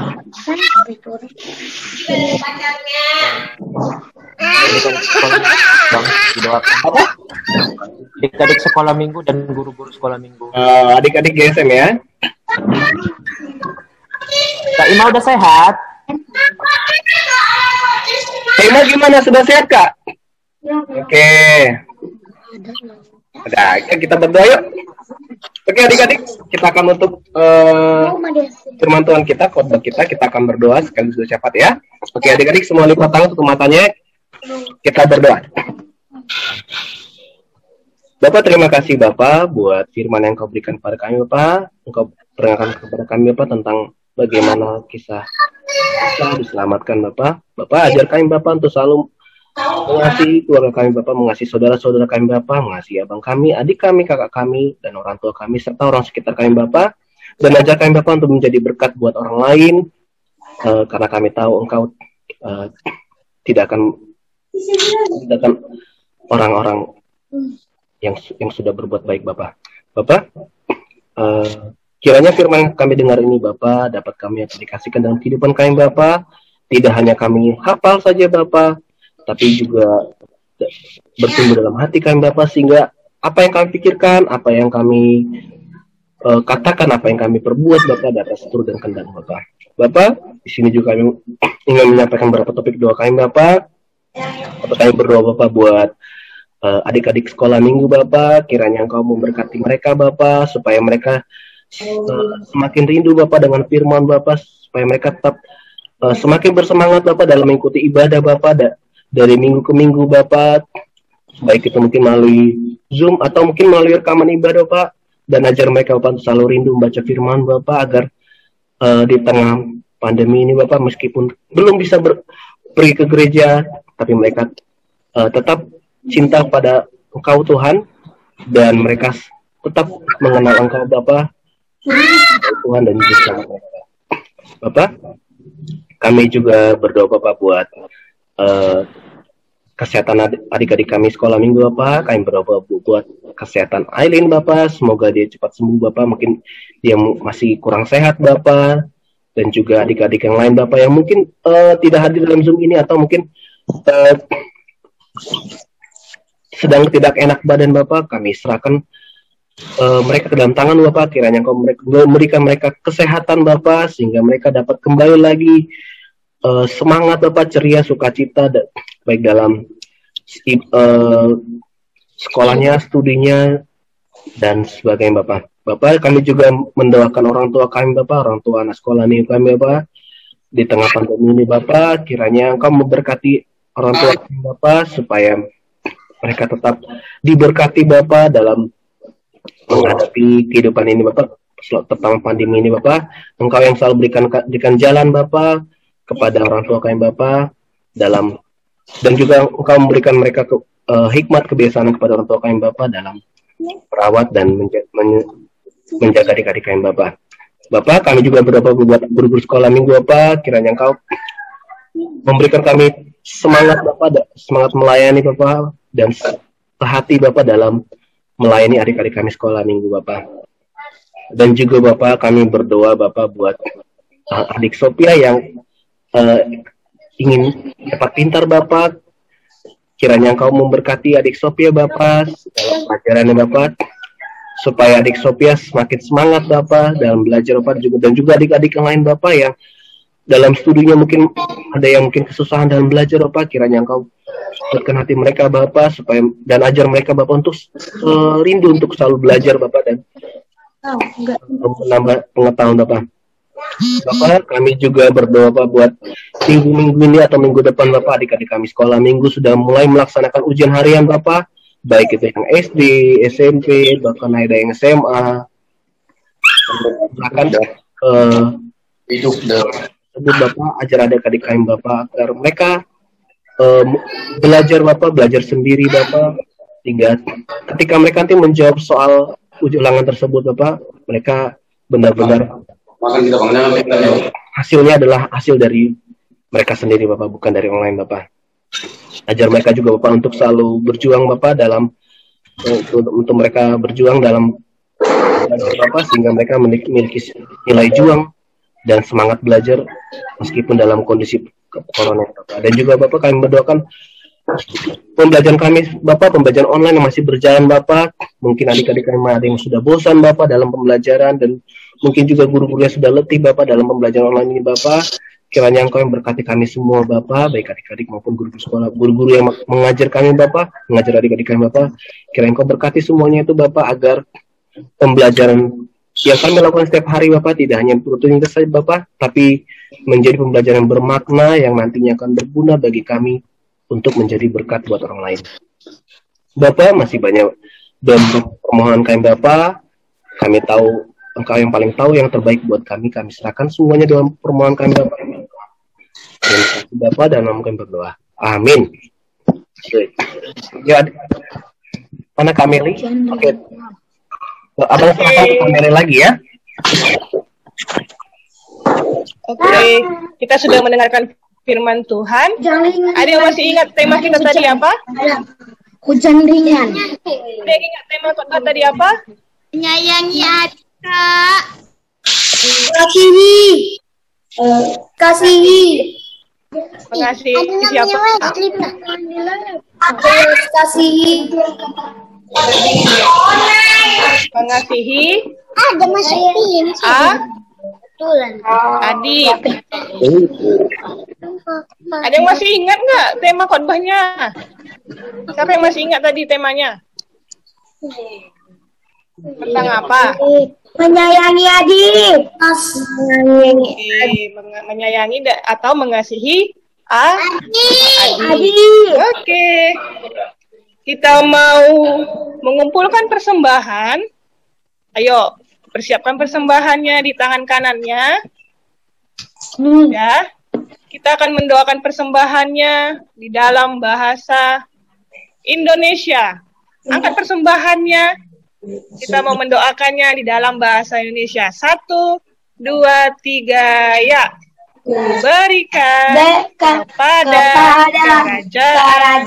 Apa? Adik-adik sekolah minggu dan guru-guru sekolah minggu. Adik-adik GSM ya. Kak Ima udah sehat? Kak Ima gimana? Sudah sehat, Kak? Oke. Udah, kita berdoa yuk. Oke adik-adik, kita akan menutup firman Tuhan kita, khotbah kita akan berdoa sekaligus doa syafaat ya. Oke adik-adik, semua lipat tangan, tutup matanya, kita berdoa. Bapak, terima kasih Bapak buat firman yang Kau berikan kepada kami Bapak. Engkau perkenalkan kepada kami Bapak tentang bagaimana kisah kita diselamatkan Bapak. Bapak, ajar kami Bapak untuk selalu mengasihi keluarga kami Bapak, mengasihi saudara-saudara kami Bapak, mengasihi abang kami, adik kami, kakak kami, dan orang tua kami, serta orang sekitar kami Bapak. Dan ajar kami Bapak untuk menjadi berkat buat orang lain, karena kami tahu Engkau tidak akan orang-orang yang sudah berbuat baik Bapak. Bapak, kiranya firman yang kami dengar ini Bapak dapat kami aplikasikan dalam kehidupan kami Bapak. Tidak hanya kami hafal saja Bapak, tapi juga bertumbuh dalam hati kami Bapak, sehingga apa yang kami pikirkan, apa yang kami katakan, apa yang kami perbuat Bapak dapat seturut dan kehendak Bapak. Bapak, di sini juga kami ingin menyampaikan beberapa topik doa kami Bapak. Kami berdoa Bapak buat adik-adik sekolah minggu Bapak, kiranya Engkau memberkati mereka Bapak, supaya mereka semakin rindu Bapak dengan firman Bapak, supaya mereka tetap semakin bersemangat Bapak dalam mengikuti ibadah Bapak dari minggu ke minggu Bapak, baik itu mungkin melalui Zoom atau mungkin melalui rekaman ibadah Pak, dan ajar mereka Bapak untuk selalu rindu membaca firman Bapak, agar di tengah pandemi ini Bapak, meskipun belum bisa pergi ke gereja, tapi mereka tetap cinta pada Engkau Tuhan, dan mereka tetap mengenal Engkau Bapak, Tuhan dan Yesus mereka. Bapak, kami juga berdoa Bapak buat kesehatan adik-adik kami sekolah minggu Bapak. Kami berdoa buat kesehatan Aileen Bapak, semoga dia cepat sembuh Bapak, mungkin dia masih kurang sehat Bapak, dan juga adik-adik yang lain Bapak yang mungkin tidak hadir dalam Zoom ini, atau mungkin sedang tidak enak badan Bapak, kami serahkan mereka ke dalam tangan Bapak. Kiranya Engkau memberikan mereka kesehatan Bapak, sehingga mereka dapat kembali lagi semangat Bapak, ceria, sukacita, baik dalam sekolahnya, studinya, dan sebagainya Bapak. Bapak, kami juga mendoakan orang tua kami Bapak, orang tua anak sekolah ini kami Bapak, di tengah pandemi ini Bapak. Kiranya Engkau memberkati orang tua kami Bapak, supaya mereka tetap diberkati Bapak dalam menghadapi kehidupan ini Bapak, terutama pandemi ini Bapak. Engkau yang selalu berikan jalan Bapak kepada orang tua kami Bapak dalam, dan juga Engkau memberikan mereka hikmat kebiasaan kepada orang tua kami Bapak dalam merawat dan menjaga adik-adik kami Bapak. Bapak, kami juga berdoa buat guru-guru sekolah minggu Bapak. Kiranya Engkau memberikan kami semangat Bapak, semangat melayani Bapak, dan sehati Bapak dalam melayani adik-adik kami sekolah minggu Bapak. Dan juga Bapak, kami berdoa Bapak buat adik Sophia yang ingin dapat pintar Bapak. Kiranya Engkau memberkati adik Sophia Bapak dalam pelajarannya Bapak, supaya adik Sophia semakin semangat Bapak dalam belajar Bapak, dan juga adik-adik yang lain Bapak yang dalam studinya mungkin ada yang mungkin kesusahan dalam belajar Bapak. Kiranya Engkau kuatkan hati mereka Bapak, supaya dan ajar mereka Bapak untuk rindu untuk selalu belajar Bapak, dan menambah pengetahuan Bapak. Bapak, kami juga berdoa Bapak buat minggu-minggu ini atau minggu depan Bapak, adik-adik kami sekolah minggu sudah mulai melaksanakan ujian harian Bapak, baik itu yang SD, SMP, bahkan ada yang SMA. Bahkan hidup Bapak, ajar adik-adik kami Bapak agar mereka belajar sendiri Bapak, sehingga ketika mereka nanti menjawab soal ulangan tersebut Bapak, mereka benar-benar hasilnya adalah hasil dari mereka sendiri Bapak, bukan dari orang lain Bapak. Ajar mereka juga Bapak untuk selalu berjuang Bapak dalam untuk mereka berjuang dalam Bapak, sehingga mereka memiliki nilai juang dan semangat belajar meskipun dalam kondisi corona Bapak. Dan juga Bapak, kami mendoakan pembelajaran kami Bapak, pembelajaran online yang masih berjalan Bapak. Mungkin adik-adik kami ada yang sudah bosan Bapak dalam pembelajaran, dan mungkin juga guru-gurunya sudah letih Bapak dalam pembelajaran online ini Bapak. Kiranya Engkau yang berkati kami semua Bapak, baik adik-adik maupun guru sekolah, guru-guru yang mengajar kami Bapak, mengajar adik-adik kami Bapak. Kiranya Engkau berkati semuanya itu Bapak, agar pembelajaran yang kami lakukan setiap hari Bapak tidak hanya rutinitas saja Bapak, tapi menjadi pembelajaran yang bermakna yang nantinya akan berguna bagi kami untuk menjadi berkat buat orang lain. Bapak, masih banyak bentuk permohonan kami Bapak. Kami tahu Engkau yang paling tahu yang terbaik buat kami. Kami serahkan semuanya dalam permohonan kami Bapak. Terima kasih Bapak, dan nama kami berdoa. Amin. Ya, mana Kameli? Oke. Abang serahkan ke Kameli lagi ya. Oke, kita sudah mendengarkan firman Tuhan. Ada yang masih ingat tema kita tadi apa? Hujan ringan. Ada yang ingat tema kita tadi apa? Menyayangi adik, Kak. Kasihi. Kasihi. Mengasihi siapa? Kasihi. Mengasihi. Ada masukin. Adik. Ada yang masih ingat nggak tema khotbahnya? Siapa yang masih ingat tadi temanya? Tentang apa? Menyayangi adik. Menyayangi atau mengasihi adik. Oke. Kita mau mengumpulkan persembahan. Ayo, persiapkan persembahannya di tangan kanannya. Ya. Kita akan mendoakan persembahannya di dalam bahasa Indonesia. Angkat persembahannya. Kita mau mendoakannya di dalam bahasa Indonesia. 1, 2, 3, ya. Berikan kepada kerajaan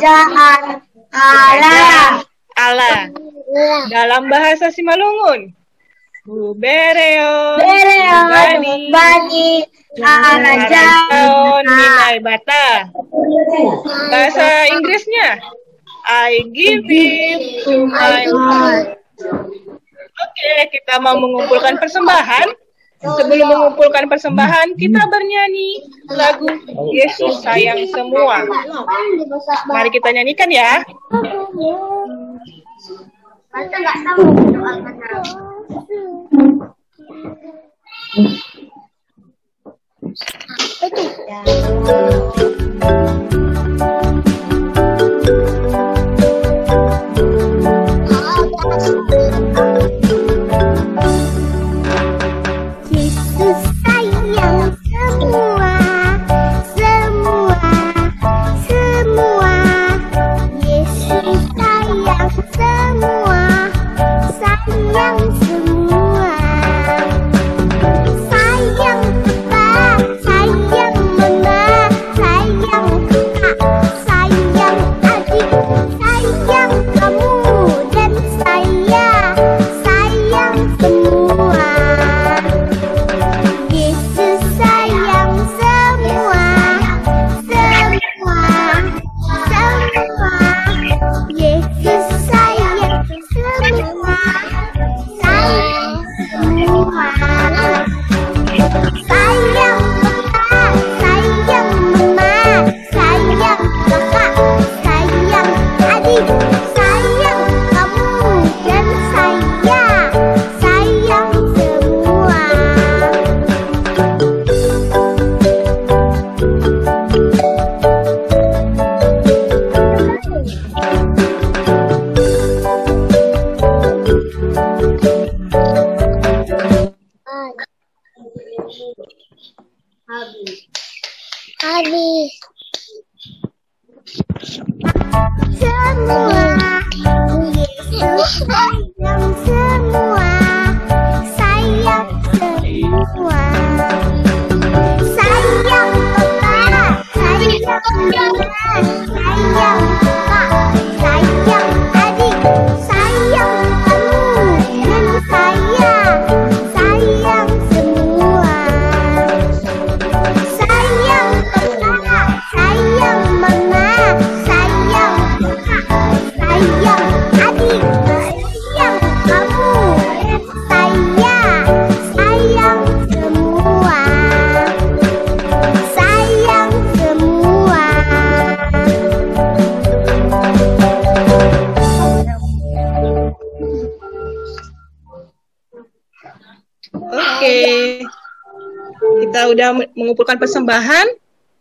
Allah. Dalam bahasa Simalungun. Bereo bani kerajaan minai bata. Bahasa Inggrisnya. I give it to my heart. Oke, kita mau mengumpulkan persembahan. Sebelum mengumpulkan persembahan, kita bernyanyi lagu Yesus Sayang Semua. Mari kita nyanyikan ya. Kita udah mengumpulkan persembahan,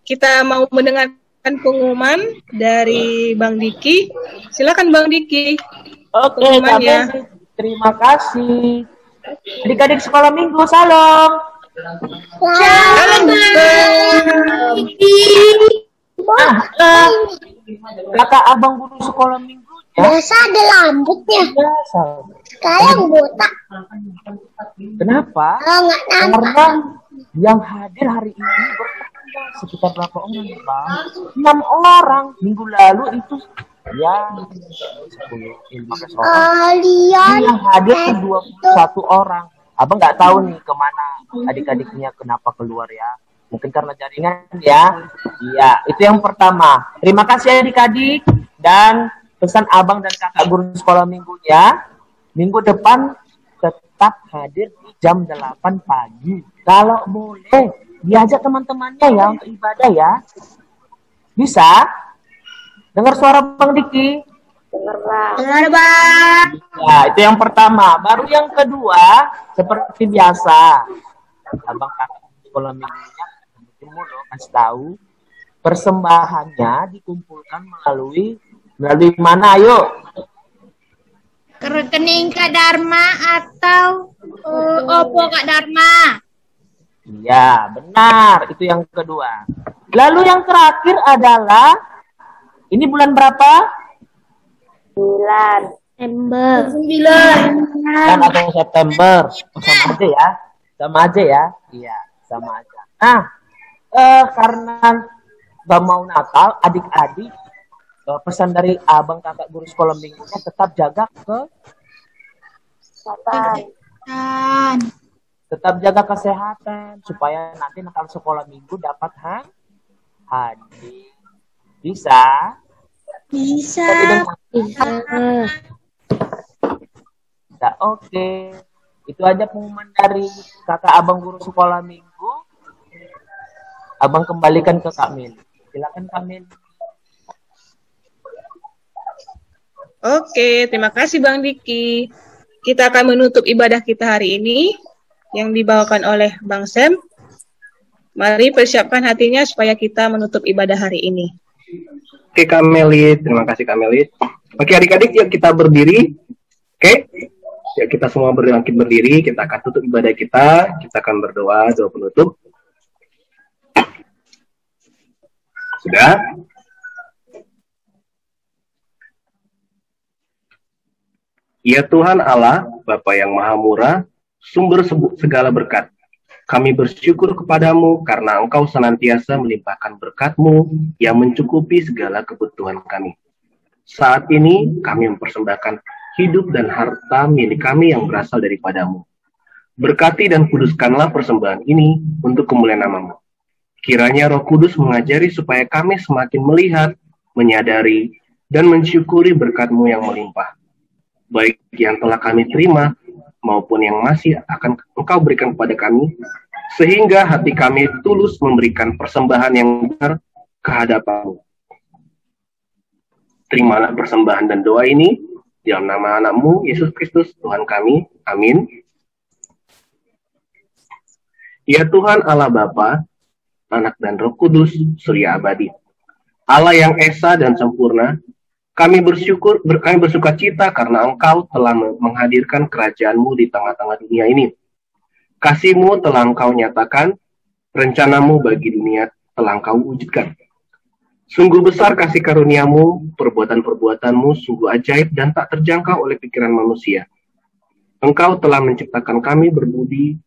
kita mau mendengarkan pengumuman dari Bang Diki. Silakan Bang Diki. Oke, ya. Terima kasih. Adik-adik sekolah minggu, salam. Salam. Kakak abang guru sekolah minggu. Biasa ada rambutnya. Biasa. Sekarang botak. Kenapa? Nggak nampak. Karena yang hadir hari ini bertambah sekitar berapa orang, Bang? 6 orang. Minggu lalu itu ya 10-15 orang. Kalian yang hadir 21 orang. Abang nggak tahu nih kemana adik-adiknya, kenapa keluar ya. Mungkin karena jaringan ya. Iya, itu yang pertama. Terima kasih adik-adik, dan pesan abang dan kakak guru sekolah minggunya, minggu depan tetap hadir di jam 8 pagi. Kalau boleh, diajak teman-temannya ya untuk ibadah ya. Bisa? Dengar suara Bang Diki? dengar, Bang. Ya, itu yang pertama. Baru yang kedua, seperti biasa. Abang kakak sekolah minggunya kasih tahu, persembahannya dikumpulkan melalui mana, ayo? Ke rekening Kak Dharma atau Oppo Kak Dharma? Iya, benar. Itu yang kedua. Lalu yang terakhir adalah, ini bulan berapa? 9 September. 9 atau September. Oh, sama aja ya. Sama aja ya. Iya, sama aja. Nah, karena gak mau Natal, adik-adik, pesan dari abang kakak guru sekolah minggunya tetap jaga kesehatan. Tetap jaga kesehatan supaya nanti Natal sekolah minggu dapat hadir. Bisa? Bisa. Tapi dengan Ya, oke. Itu aja pengumuman dari kakak abang guru sekolah minggu. Abang kembalikan ke Kak Meli. Silakan Kak Meli. Oke, terima kasih Bang Diki. Kita akan menutup ibadah kita hari ini yang dibawakan oleh Bang Sam. Mari persiapkan hatinya supaya kita menutup ibadah hari ini. Oke Kak Meli, terima kasih Kak Meli. Oke adik-adik, yuk kita berdiri. Oke, ya kita semua bangkit berdiri. Kita akan tutup ibadah kita. Kita akan berdoa, doa penutup. Sudah? Ya Tuhan Allah, Bapa yang Maha Murah, sumber segala berkat. Kami bersyukur kepadamu karena Engkau senantiasa melimpahkan berkat-Mu yang mencukupi segala kebutuhan kami. Saat ini kami mempersembahkan hidup dan harta milik kami yang berasal daripada-Mu. Berkati dan kuduskanlah persembahan ini untuk kemuliaan nama-Mu. Kiranya Roh Kudus mengajari supaya kami semakin melihat, menyadari, dan mensyukuri berkat-Mu yang melimpah. Baik yang telah kami terima, maupun yang masih akan Engkau berikan kepada kami, sehingga hati kami tulus memberikan persembahan yang benar ke hadapan-Mu. Terimalah persembahan dan doa ini dalam nama anak-Mu, Yesus Kristus, Tuhan kami. Amin. Ya Tuhan Allah Bapa, Anak dan Roh Kudus, Surya Abadi, Allah yang esa dan sempurna, kami bersuka cita karena Engkau telah menghadirkan kerajaan-Mu di tengah-tengah dunia ini. Kasih-Mu telah Engkau nyatakan, rencana-Mu bagi dunia telah Engkau wujudkan. Sungguh besar kasih karunia-Mu, perbuatan-perbuatan-Mu sungguh ajaib dan tak terjangkau oleh pikiran manusia. Engkau telah menciptakan kami berbudi,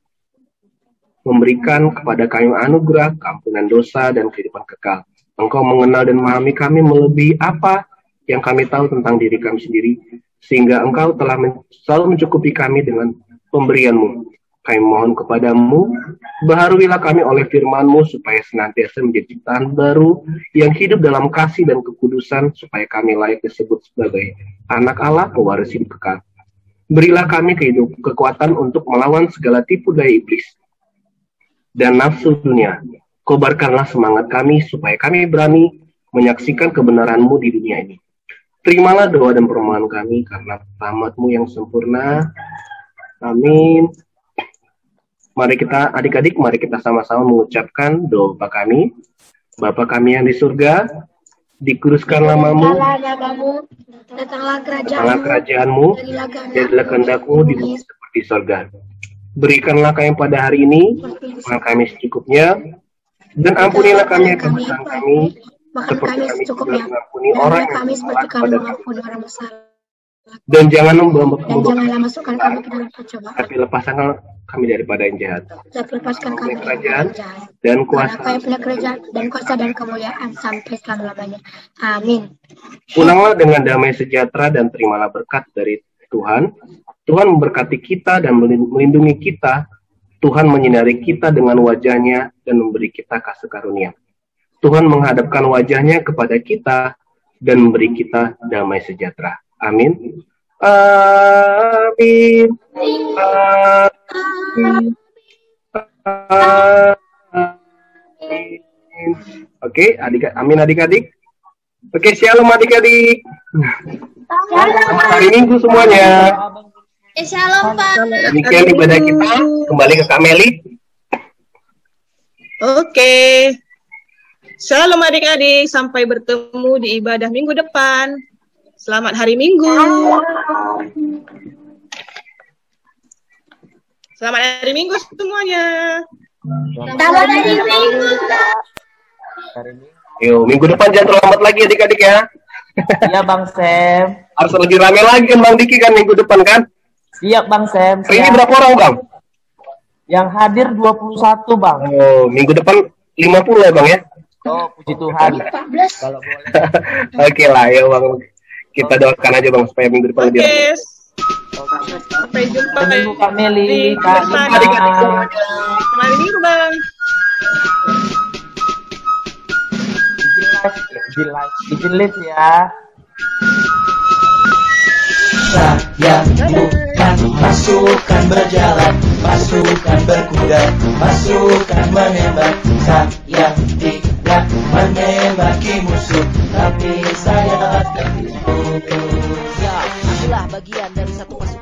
memberikan kepada kami anugerah, keampunan dosa, dan kehidupan kekal. Engkau mengenal dan memahami kami melebihi apa yang kami tahu tentang diri kami sendiri, sehingga Engkau telah selalu mencukupi kami dengan pemberian-Mu. Kami mohon kepadamu, baharuilah kami oleh firman-Mu supaya senantiasa menjadi ciptaan baru yang hidup dalam kasih dan kekudusan, supaya kami layak disebut sebagai anak Allah, pewaris hidup kekal. Berilah kami kekuatan untuk melawan segala tipu daya iblis dan nafsu dunia. Kobarkanlah semangat kami supaya kami berani menyaksikan kebenaran-Mu di dunia ini. Terimalah doa dan permohonan kami karena rahmat-Mu yang sempurna. Amin. Mari kita adik-adik, mari kita sama-sama mengucapkan doa Bapa kami. Bapa kami yang di surga, dikuduskanlah namamu, datanglah kerajaan-Mu, jadilah kehendak-Mu di bumi seperti di surga. Berikanlah kami pada hari ini makan kami secukupnya, dan ampunilah kami akan kesalahan kami, seperti kami juga mengampuni orang yang bersalah kepada kami. Dan janganlah masukkan kami ke dalam pencobaan, tapi lepaskanlah kami daripada yang jahat. Lepaskan kami dari kerajaan dan kuasa dan kemuliaan sampai selama-lamanya. Amin. Pulanglah dengan damai sejahtera dan terimalah berkat dari Tuhan. Tuhan memberkati kita dan melindungi kita. Tuhan menyinari kita dengan wajah-Nya dan memberi kita kasih karunia. Tuhan menghadapkan wajah-Nya kepada kita dan memberi kita damai sejahtera. Amin. Amin. Amin. Amin. Oke, amin adik-adik. Oke, shalom adik-adik. Hari Minggu semuanya. Shalom Pak. Demikian ibadah kita. Kembali ke Kak Meli. Oke. Shalom adik-adik. Sampai bertemu di ibadah minggu depan. Selamat hari Minggu. Selamat hari Minggu semuanya. Selamat hari Minggu. Yuk, minggu depan jangan terlambat lagi adik-adik ya. Iya Bang Sam. Harus lebih rame lagi kan Bang Diki kan minggu depan kan? Siap Bang Sam. Hari ini berapa orang Bang? Yang hadir 21 Bang. Oh, minggu depan 50 ya Bang ya? Oh, puji Tuhan. Kalau boleh. Oke lah ya Bang. Kita doakan aja Bang supaya minggu depan lebih ramai. Sampai jumpa Kak Meli, Kak Ina. Hari Minggu Bang. Izin live ya. Saya bukan pasukan berjalan, pasukan berkuda, pasukan menembak. Saya tidak menembaki musuh, tapi saya tertipu. Ya, itulah bagian dari satu pasukan